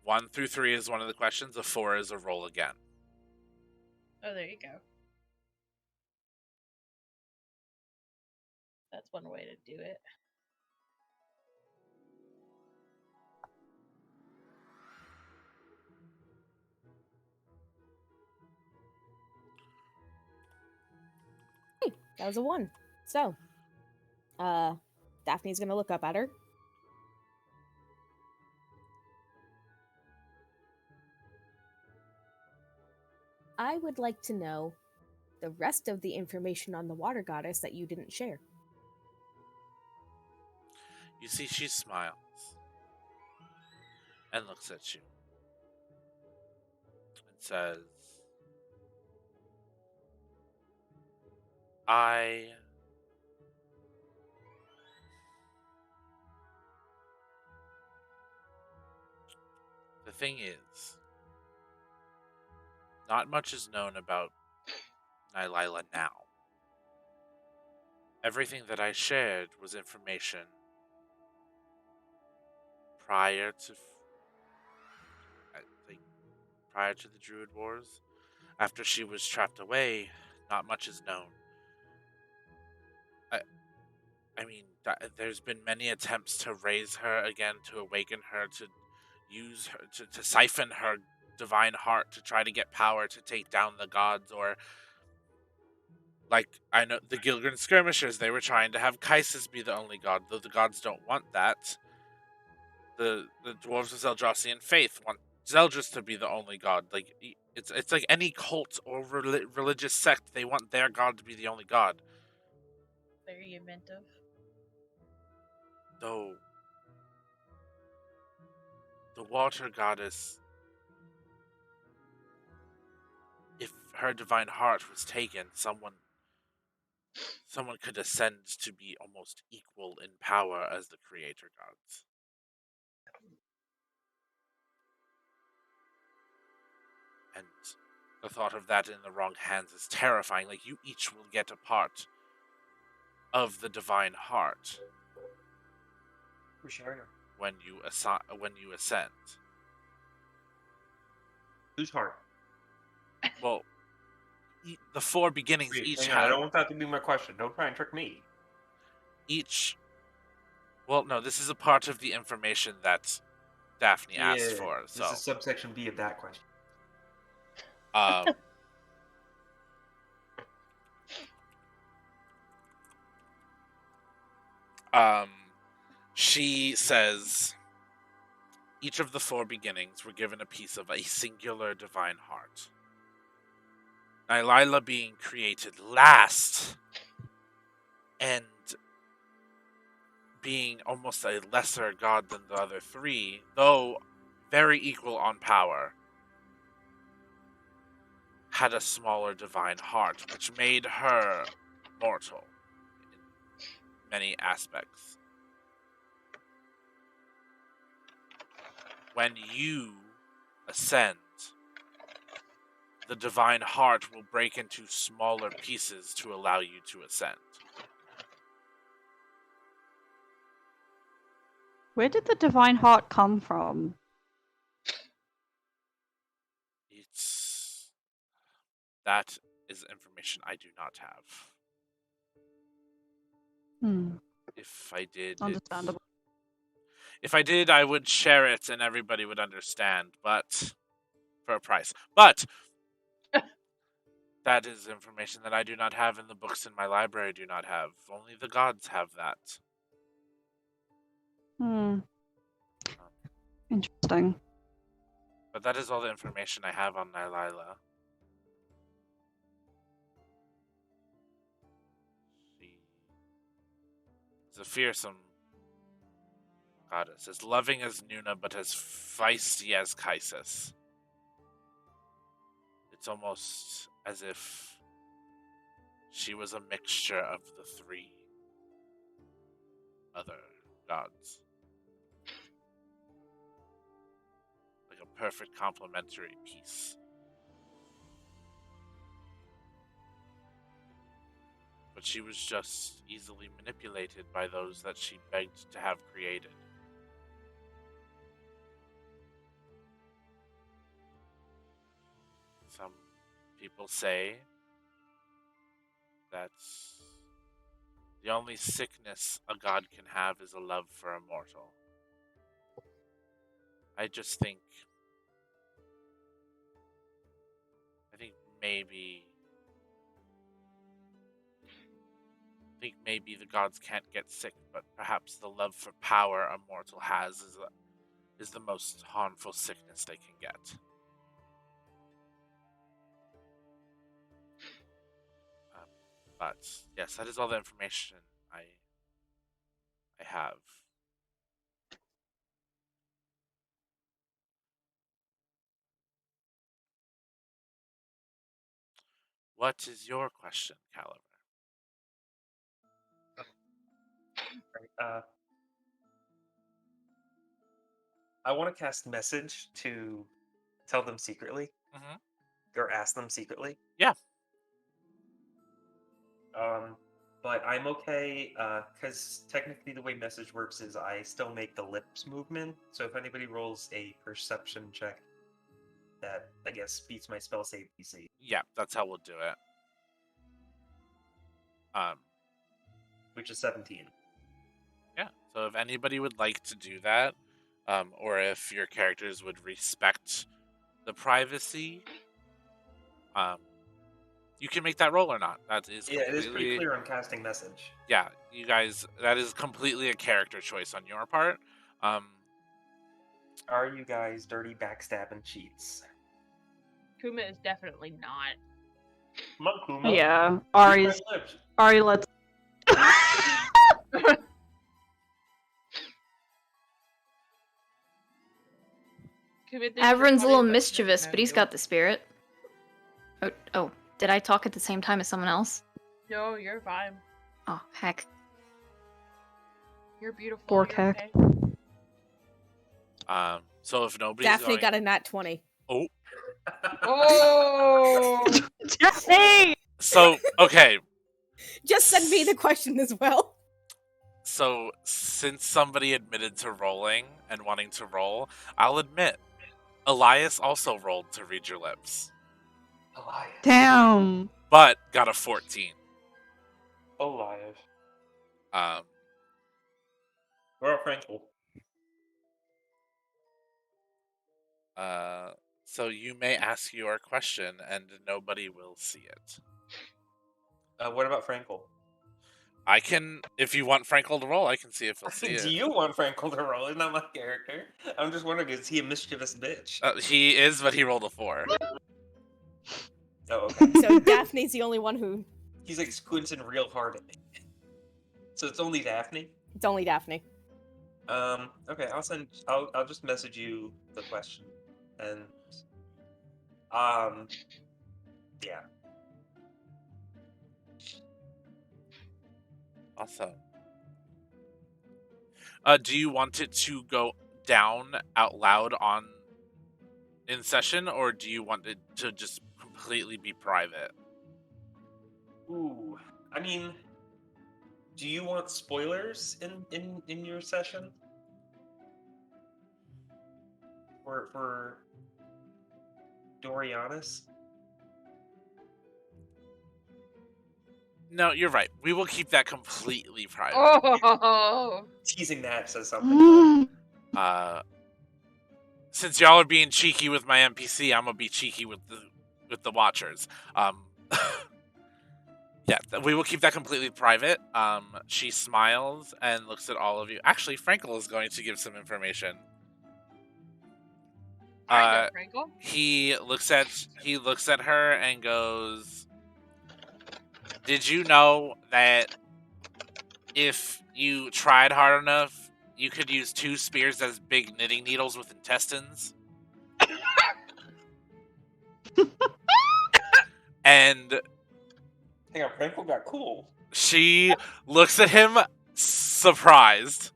1 through 3 is one of the questions. A 4 is a roll again. Oh, there you go. That's one way to do it. Hey, that was a 1. So, Daphne's gonna look up at her. I would like to know the rest of the information on the water goddess that you didn't share. You see, she smiles and looks at you and says, The thing is, not much is known about Nylila now. Everything that I shared was information prior to the Druid Wars. After she was trapped away, not much is known. I mean, there's been many attempts to raise her again, to awaken her, to use her, to siphon her divine heart, to try to get power to take down the gods, or like, I know the Gilgren Skirmishers, they were trying to have Kaisis be the only god, though the gods don't want that. The Dwarves of Zeldrassian faith want Zeldris to be the only god. Like, it's like any cult or religious sect, they want their god to be the only god. Very inventive. Though the water goddess, if her divine heart was taken, someone could ascend to be almost equal in power as the creator gods. And the thought of that in the wrong hands is terrifying. Like, you each will get a part of the divine heart Who's sharing her? when you ascend. Whose heart? Well, the 4 beginnings Wait, each hang on, I have don't want that to be my question. Don't try and trick me. each. Well, no, this is a part of the information that Daphne asked for. So This is subsection B of that question. She says each of the 4 beginnings were given a piece of a singular divine heart. Nylila being created last and being almost a lesser god than the other 3, though very equal on power, had a smaller divine heart, which made her mortal in many aspects. When you ascend, the divine heart will break into smaller pieces to allow you to ascend. Where did the divine heart come from? That is information I do not have. If I did, Understandable. if I did, I would share it and everybody would understand, but for a price. But that is information that I do not have, and the books in my library do not have. Only the gods have that. Interesting. But that is all the information I have on Nylila. She is a fearsome goddess, as loving as Nuna, but as feisty as Kaisis. It's almost as if she was a mixture of the 3 other gods. a perfect complementary piece. But she was just easily manipulated by those that she begged to have created. Some people say that the only sickness a god can have is a love for a mortal. I just think maybe the gods can't get sick, but perhaps the love for power a mortal has is the most harmful sickness they can get. But yes, that is all the information I have. What is your question, Caliber? Right, I want to cast message to tell them secretly, or ask them secretly. Yeah. But I'm okay, because technically the way message works is I still make the lips movement. So if anybody rolls a perception check that I guess beats my spell save DC. Yeah, that's how we'll do it. Which is 17. Yeah. So if anybody would like to do that, or if your characters would respect the privacy, you can make that roll or not. That is Yeah, it is pretty clear on casting message. Yeah, you guys, that is completely a character choice on your part. Are you guys dirty backstabbing cheats? Kuma is definitely not. Come on, Kuma. Yeah, Read my lips. Ari, let's. Kuma, this Avron's a recording little doesn't mischievous, know but he's you. got the spirit. Oh, did I talk at the same time as someone else? No, you're fine. Oh, heck. You're beautiful. Fork You're heck. okay. So if nobody's Daphne going... got a nat 20. Oh! Daphne! So, okay. Just send me the question as well. So, since somebody admitted to rolling and wanting to roll, I'll admit, Elias also rolled to read your lips. Elias. Damn. But got a 14. Elias. Um, Where are Frankel? so you may ask your question and nobody will see it. What about Frankel? I can, if you want Frankel to roll, I can see if he'll see Do it. you want Frankel to roll? It's not my character. I'm just wondering, is he a mischievous bitch? He is, but he rolled a 4. Oh, okay. So Daphne's the only one who. He's like squinting real hard at me. So it's only Daphne? It's only Daphne. Okay, I'll just message you the question. And yeah. Awesome. Do you want it to go down out loud in session, or do you want it to just completely be private? Ooh. I mean, do you want spoilers in your session? For Dorianis? No, you're right. We will keep that completely private. Oh! Teasing that says something. Since y'all are being cheeky with my NPC, I'm gonna be cheeky with the watchers. Yeah, we will keep that completely private. She smiles and looks at all of you. Actually, Frankel is going to give some information. I know, Frankel. He looks at her and goes, "Did you know that if you tried hard enough, you could use 2 spears as big knitting needles with intestines?" And Hang on, Frankel got cool. she looks at him surprised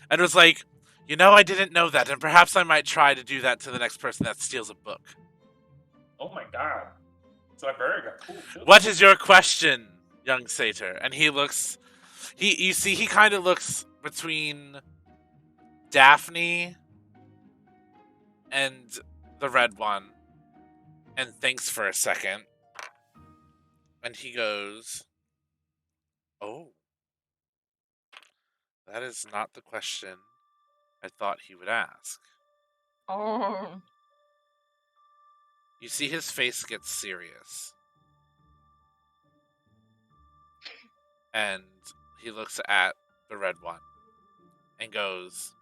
and was like, You know, I didn't know that, and perhaps I might try to do that to the next person that steals a book. Oh my god. So I better got cool too. What is your question, young satyr? And he looks... You see, he kind of looks between Daphne and the red one and thinks for a second. And he goes, "Oh, that is not the question I thought he would ask." Oh. You see his face get serious. And he looks at the red one and goes,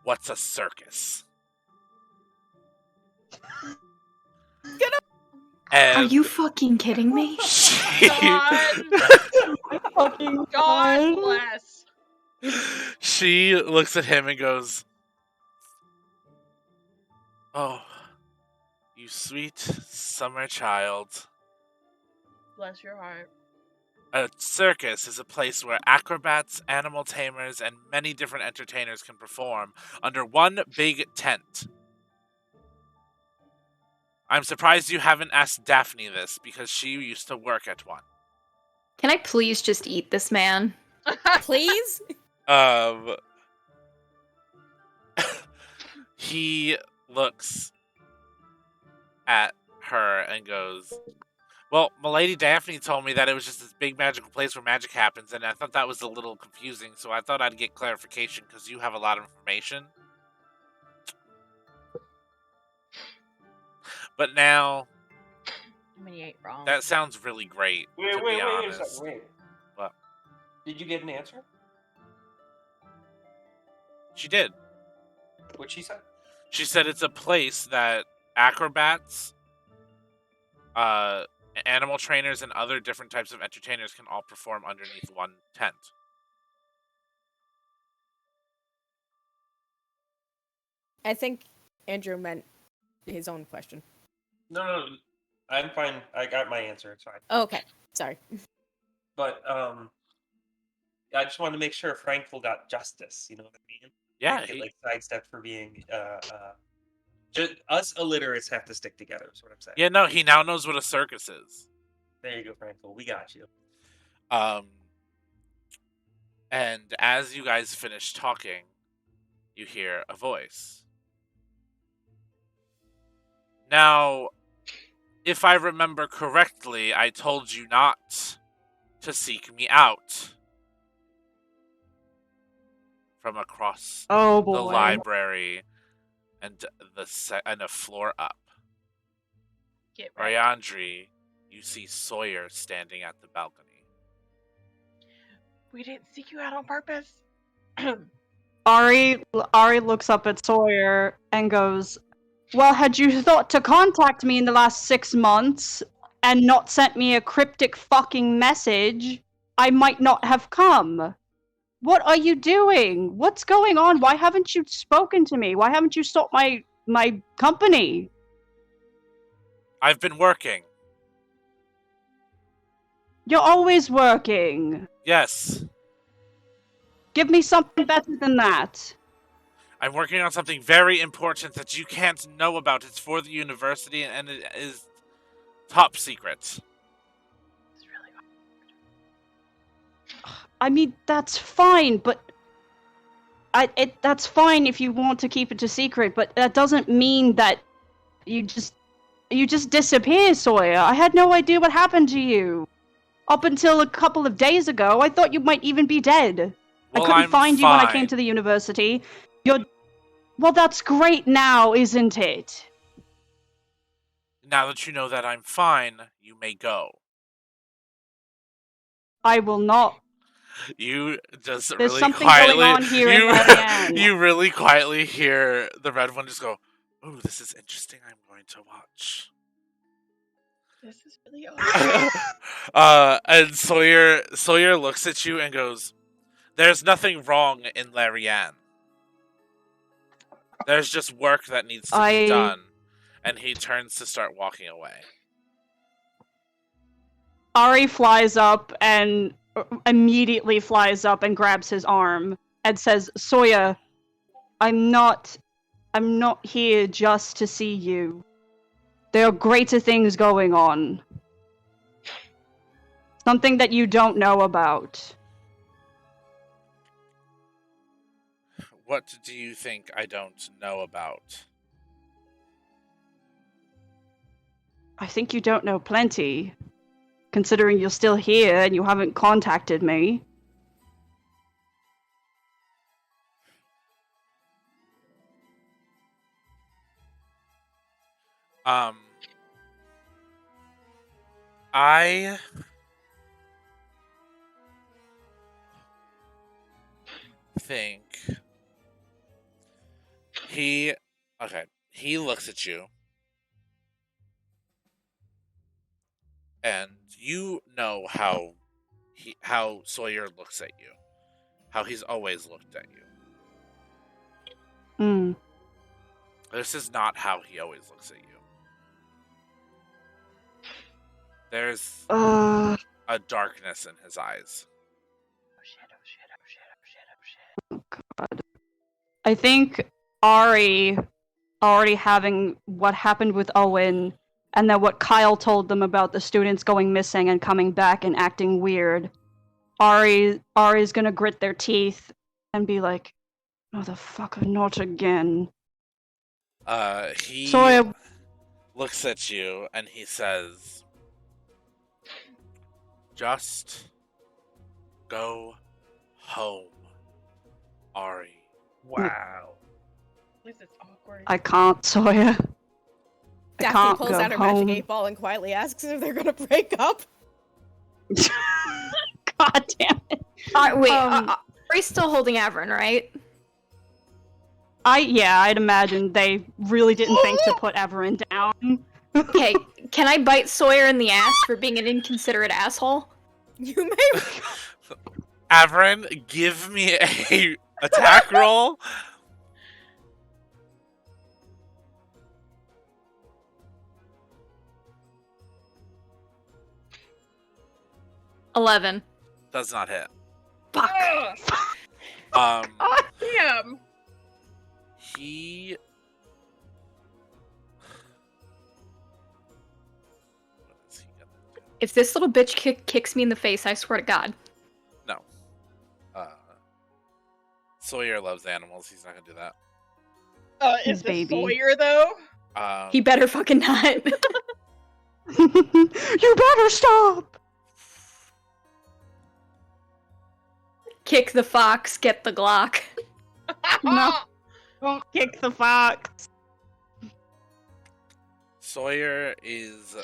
"What's a circus?" Are you fucking kidding me? God. Fucking God bless. She looks at him and goes, "Oh, you sweet summer child. Bless your heart. A circus is a place where acrobats, animal tamers, and many different entertainers can perform under one big tent. I'm surprised you haven't asked Daphne this, because she used to work at one." Can I please just eat this man? Please? He looks at her and goes, "Well, Milady Daphne told me that it was just this big magical place where magic happens, and I thought that was a little confusing, so I thought I'd get clarification because you have a lot of information. But now, I mean, you ain't wrong. that sounds really great, Wait, to wait, be wait, honest. a second, wait. What? Did you get an answer? She did. What she said? She said it's a place that acrobats, animal trainers, and other different types of entertainers can all perform underneath one tent." I think Andrew meant his own question. No, I'm fine. I got my answer. It's fine. Okay, sorry. But I just wanted to make sure Frankful got justice. You know what I mean? Yeah, Didn't get, he- like sidestepped for being just us illiterates have to stick together. Is what I'm saying. yeah, no, he now knows what a circus is. There you go, Frankful. We got you. And as you guys finish talking, you hear a voice. "Now, if I remember correctly, I told you not to seek me out." From across Oh boy. the library and and a floor up, Get right. Ryandri, you see Sawyer standing at the balcony. We didn't seek you out on purpose. Ari looks up at Sawyer and goes, "Well, had you thought to contact me in the last 6 months and not sent me a cryptic fucking message, I might not have come. What are you doing? What's going on? Why haven't you spoken to me? Why haven't you stopped my company?" I've been working. "You're always working. Yes, Give me something better than that." I'm working on something very important that you can't know about. It's for the university and it is top secret. It's really I mean, that's fine, but that's fine if you want to keep it a secret, but that doesn't mean that you just disappear, Sawyer. I had no idea what happened to you. Up until a couple of days ago, I thought you might even be dead. Well, I couldn't I'm find you when I came fine. to the university. Well, that's great now, isn't it? Now that you know that I'm fine, you may go. I will not. You just There's really something quietly, going on here in you, Marianne. you really quietly hear the red one just go, "Oh, this is interesting. I'm going to watch." This is really awesome. And Sawyer looks at you and goes, "There's nothing wrong in Larianne. There's just work that needs to be done." And he turns to start walking away. Ari flies up and immediately flies up and grabs his arm and says, "Sawyer, I'm not here just to see you. There are greater things going on. Something that you don't know about. What do you think I don't know about? I think you don't know plenty, considering you're still here and you haven't contacted me. I think he looks at you, and you know how Sawyer looks at you, how he's always looked at you. Hmm. This is not how he always looks at you. There's a darkness in his eyes. Oh god. I think Ari, already having what happened with Owen, and then what Kyle told them about the students going missing and coming back and acting weird, Ari's gonna grit their teeth and be like, motherfucker, not again. He So looks at you and he says, "Just go home, Ari." Wow. This is awkward. I can't, Sawyer. I Daphne can't pulls go out her home. magic 8-ball and quietly asks if they're gonna break up. God damn it. Wait, Um, Ari's still holding Averin, right? I'd imagine they really didn't think to put Everin down. Okay, can I bite Sawyer in the ass for being an inconsiderate asshole? You may. Averin, give me a attack roll. $11. Does not hit. Fuck. Ugh, Um, damn. he. What is he gonna do? If this little bitch kicks me in the face, I swear to God. No. Sawyer loves animals. He's not gonna do that. His Is this baby. Sawyer though? He better fucking not. You better stop! Kick the fox, get the Glock. No. Don't kick the fox. Sawyer is.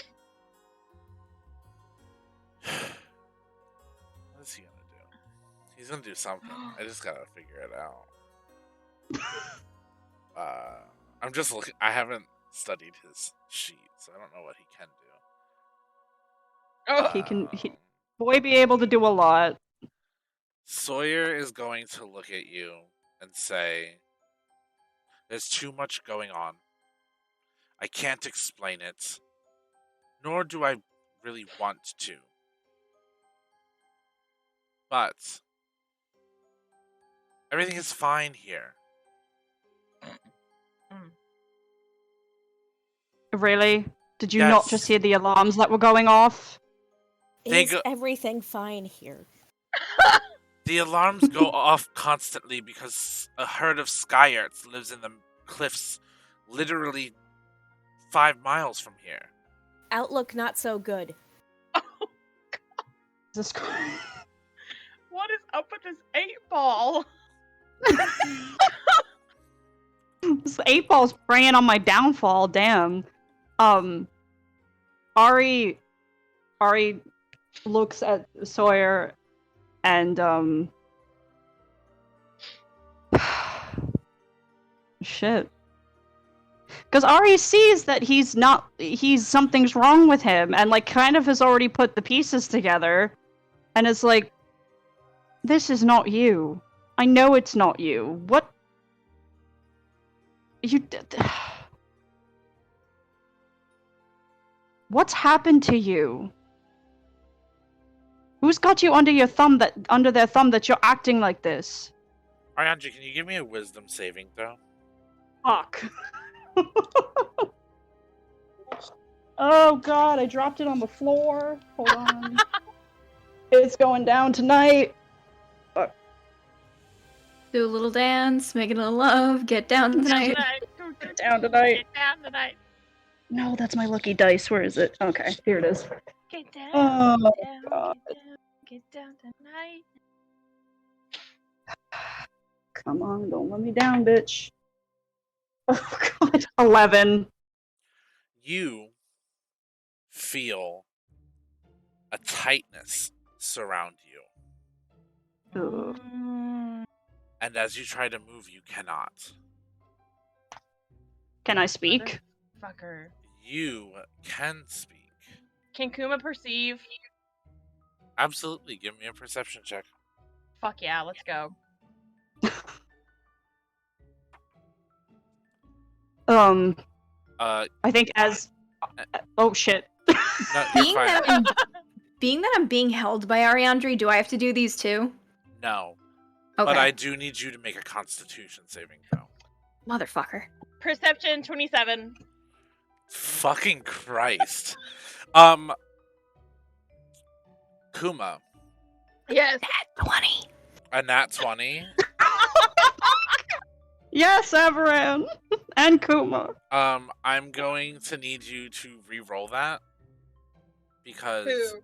What is he gonna do? He's gonna do something. I just gotta figure it out. I'm just looking. I haven't studied his sheet, so I don't know what he can do. Oh, He can- Um, Boy be able to do a lot. Sawyer is going to look at you and say, "There's too much going on. I can't explain it, nor do I really want to. But everything is fine here." Really? Did you not Yes. just hear the alarms that were going off? They Is go- everything fine here? The alarms go off constantly because a herd of Skyarts lives in the cliffs literally 5 miles from here. Outlook not so good. Jesus Christ. what is up with this 8-ball? This 8-ball's preying on my downfall, damn. Ari looks at Sawyer and shit. Because Ari sees that something's wrong with him and like kind of has already put the pieces together and is like, this is not you. I know it's not you. What you What's happened to you? Who's got you under their thumb that you're acting like this? Ariandri, can you give me a wisdom saving throw? Fuck. Oh god, I dropped it on the floor. Hold on. It's going down tonight. Do a little dance, make a little love, get down tonight. Get down tonight. Get down tonight. No, that's my lucky dice. Where is it? Okay, here it is. Get down. Oh, get down, God. Get down tonight. Come on, don't let me down, bitch. Oh god. 11. You feel a tightness surround you. Ugh. And as you try to move, you cannot. Can I speak? Fucker. You can speak. Can Kuma perceive? Absolutely. Give me a perception check. Fuck yeah, let's go. I think as... Oh, shit. No, you're Being fine. that I'm being held by Ariandri, do I have to do these too? No. Okay. But I do need you to make a constitution saving throw. Motherfucker. Perception 27. Fucking Christ. Kuma, Yes. 20. a nat 20. Yes, Avaran! And Kuma. I'm going to need you to re-roll that. Because... Who?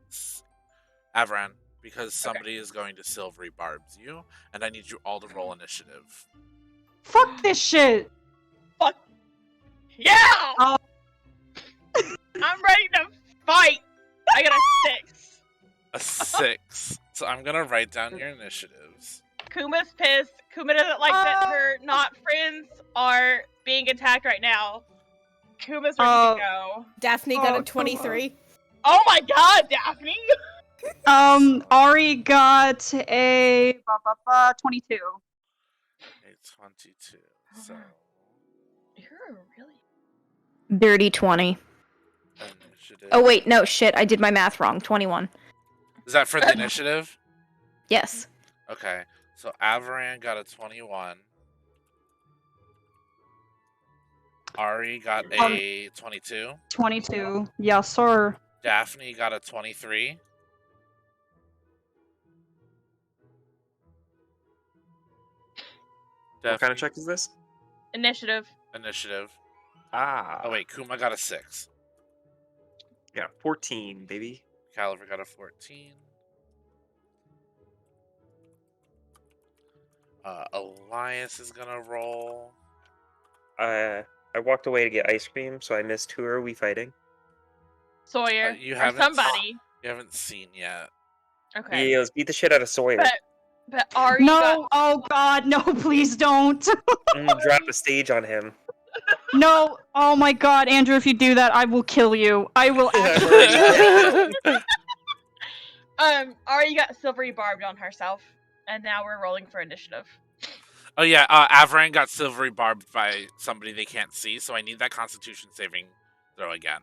Avran. Because somebody is going to silvery barbs you, and I need you all to roll initiative. Fuck this shit! Fuck. Yeah! Oh. I'm ready to fight! I got a 6. A 6. So I'm gonna write down your initiatives. Kuma's pissed. Kuma doesn't like that her not friends are being attacked right now. Kuma's ready to go. Daphne got Oh, a 23. Oh my god, Daphne! Ari got a 22. A 22. So You're really... Dirty 20. initiative. Oh wait, no, shit, I did my math wrong. 21. Is that for the initiative? Yes. Okay. So Avaran got a 21. Ari got a 22. 22. Yes, sir. Daphne got a 23. What kind of check is this? Initiative. Initiative. Ah. Oh wait, Kuma got a 6. Yeah, 14, baby. Caliver got a 14. Elias is gonna roll. I walked away to get ice cream, so I missed. Who are we fighting? Sawyer. You or haven't- somebody. You haven't seen yet. Okay. Yeah, let's beat the shit out of Sawyer. But Ari No! got... Oh god, no, please don't! Drop a stage on him. No! Oh my god, Andrew, if you do that, I will kill you. I will actually... Ari got silvery barbed on herself, and now we're rolling for initiative. Oh yeah, Avaran got silvery barbed by somebody they can't see, so I need that Constitution saving throw again.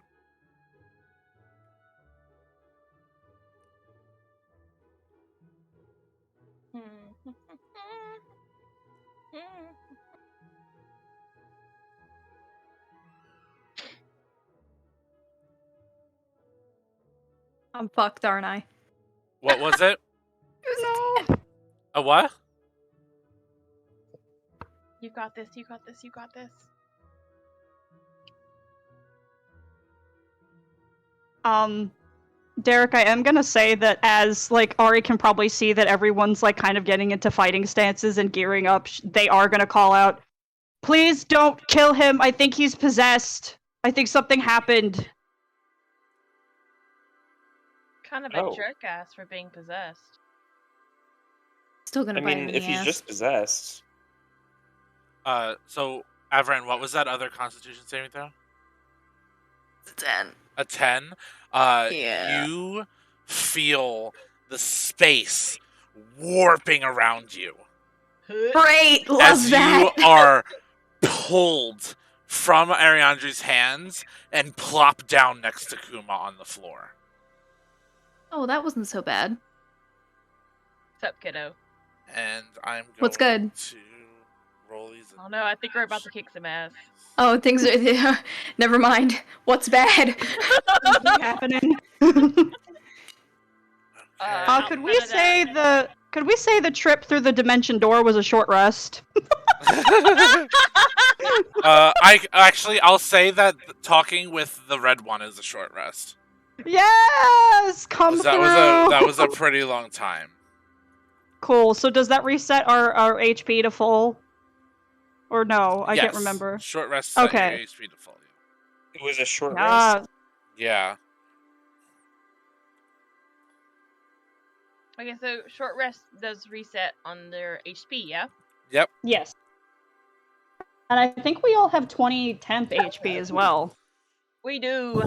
I'm fucked, aren't I? What was it? No! A what? You got this, you got this, you got this. Derek, I am gonna say that as, like, Ari can probably see that everyone's, like, kind of getting into fighting stances and gearing up, they are gonna call out, "Please don't kill him, I think he's possessed. I think something happened." Kind of a Oh. jerk ass for being possessed. Still gonna I bite him mean, in if the he's ass. just possessed. So Avaran, what was that other Constitution saving throw? 10. A 10. Yeah. You feel the space warping around you Great! Love as that! you are pulled from Ariandri's hands and plop down next to Kuma on the floor. Oh, that wasn't so bad. What's up, kiddo? And I'm going What's good? to roll these. Oh no, I think we're about to kick some ass. Oh, things are. Never mind. What's bad? Something happening. Could we say the trip through the dimension door was a short rest? I'll say that talking with the red one is a short rest. Yes, come through. That was a pretty long time. Cool. So does that reset our HP to full? Or no? I can't Yes. remember. Short rest. Okay. Your HP to full. It was a short rest. Ah, Yeah. Okay, so short rest does reset on their HP, yeah? Yep. yes. And I think we all have 20 temp HP as well. We do.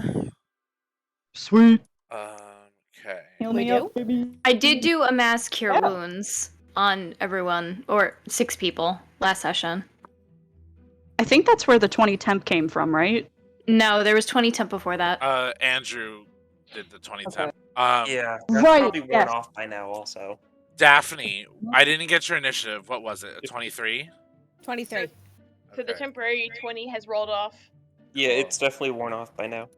Sweet. Okay. Heal We me do? up, baby. I did do a mass cure Yeah. wounds on everyone, or 6 people, last session. I think that's where the 20 temp came from, right? No, there was 20 temp before that. Andrew did the 20 Okay. temp. Yeah, that's Right, probably worn yes. off by now. Also, Daphne, I didn't get your initiative. What was it? A 23? 23. So the temporary 20 has rolled off. yeah, Cool. it's definitely worn off by now.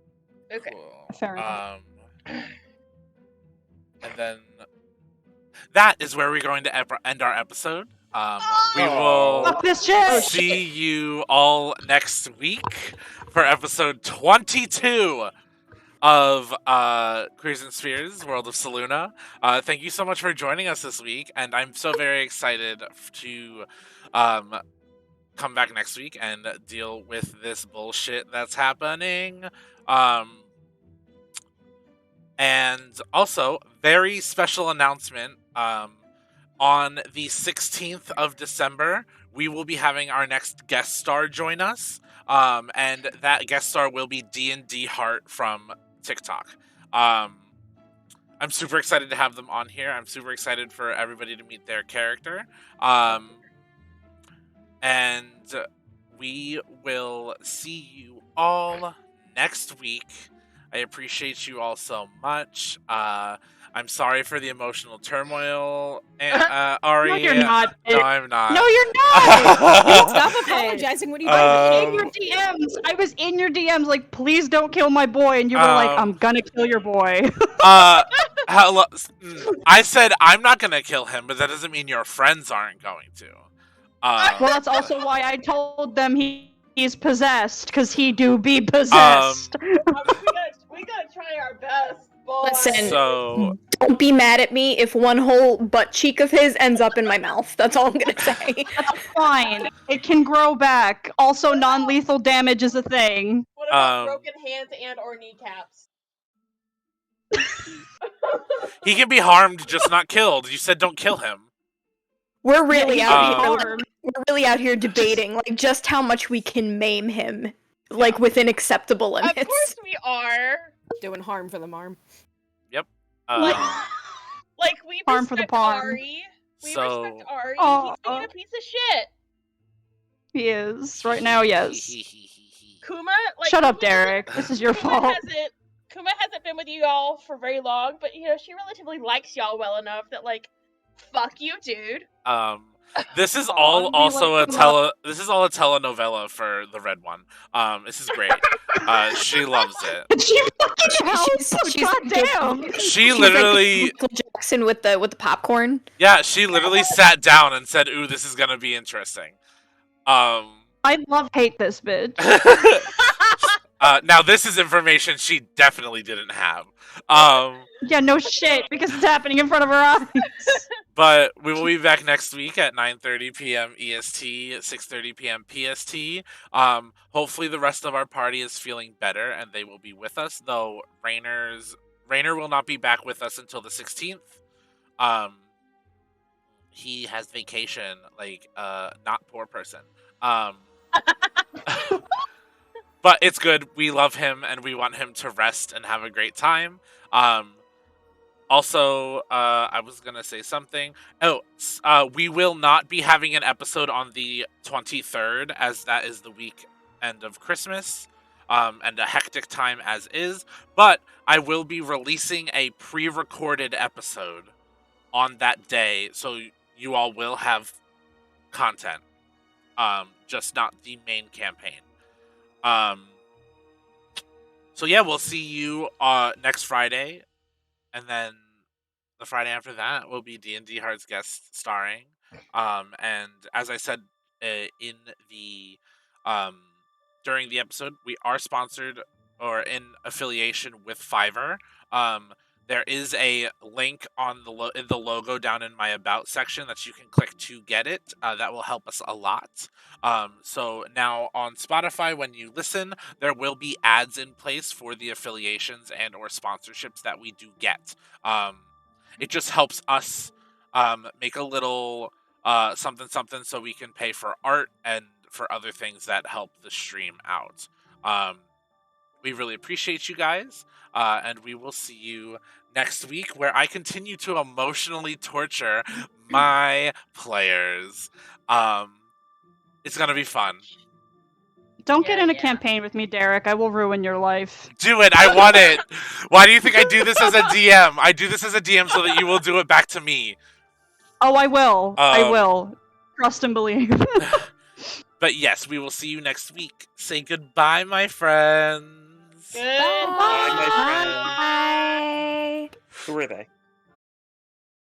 Okay. Cool. Fair enough. And then that is where we're going to end our episode. We Oh. will Fuck this shit! see you all next week for episode 22 of Queers and Spheres, World of Saluna. Thank you so much for joining us this week, and I'm so very excited to come back next week and deal with this bullshit that's happening. And also, very special announcement. On the 16th of December, we will be having our next guest star join us. And that guest star will be D&D Heart from TikTok. I'm super excited to have them on here. I'm super excited for everybody to meet their character. And we will see you all next week. I appreciate you all so much. I'm sorry for the emotional turmoil, Ari. No, you're not. No, I'm not. No, you're not! Stop apologizing when you do I it. was in your DMs. I was in your DMs, like, please don't kill my boy, and you were like, I'm gonna kill your boy. Hello. I said I'm not gonna kill him, but that doesn't mean your friends aren't going to. Well, that's also why I told them he's possessed, because he do be possessed. we gotta try our best, boy. Listen, So don't be mad at me if one whole butt cheek of his ends up in my mouth. That's all I'm gonna say. That's fine. It can grow back. Also, non-lethal damage is a thing. What about Um, broken hands and or kneecaps? he can be harmed, just not killed. You said don't kill him. We're really out here. Harm. We're really out here debating like just how much we can maim him, like within acceptable limits. Of course we are. Doing harm for the marm. Like we Harm for the respect palm. Ari. We So- respect Ari. Aw. He's being a piece of shit. He is. Right now, yes. Kuma, like Shut up, Kuma Derek. This is your Kuma fault. Kuma hasn't been with you all for very long, but you know she relatively likes y'all well enough that like, fuck you, dude. This is Aw, all we also like a Kuma. this is all a telenovela for the red one. This is great. She loves it. She fucking helps. she's Goddamn. She She's literally, like Michael Jackson with the popcorn. yeah, she literally sat down and said, "Ooh, this is gonna be interesting." I hate this bitch. Now this is information she definitely didn't have. Yeah, no shit, because it's happening in front of her eyes. But we will be back next week at 9:30 p.m. EST, 6:30 p.m. PST. Hopefully the rest of our party is feeling better and they will be with us, though Rainer will not be back with us until the 16th. He has vacation, like not poor person. But it's good. We love him and we want him to rest and have a great time. Also, I was gonna say something. We will not be having an episode on the 23rd, as that is the week end of Christmas, and a hectic time as is. But I will be releasing a pre-recorded episode on that day, so you all will have content, just not the main campaign. So yeah, we'll see you next Friday, and then the Friday after that will be D&D Hearts guest starring. And as I said in the during the episode, we are sponsored or in affiliation with Fiverr. There is a link on in the logo down in my About section that you can click to get it. That will help us a lot. So now on Spotify, when you listen, there will be ads in place for the affiliations and or sponsorships that we do get. It just helps us make a little something so we can pay for art and for other things that help the stream out. We really appreciate you guys, and we will see you next week, where I continue to emotionally torture my players. It's gonna be fun. Don't get in a Yeah. campaign with me, Derek. I will ruin your life. Do it. I want it. Why do you think I do this as a DM? I do this as a DM so that you will do it back to me. Oh, I will. I will. Trust and believe. But yes, we will see you next week. Say goodbye, my friends. Goodbye. Bye, my friend. Bye. Who are they?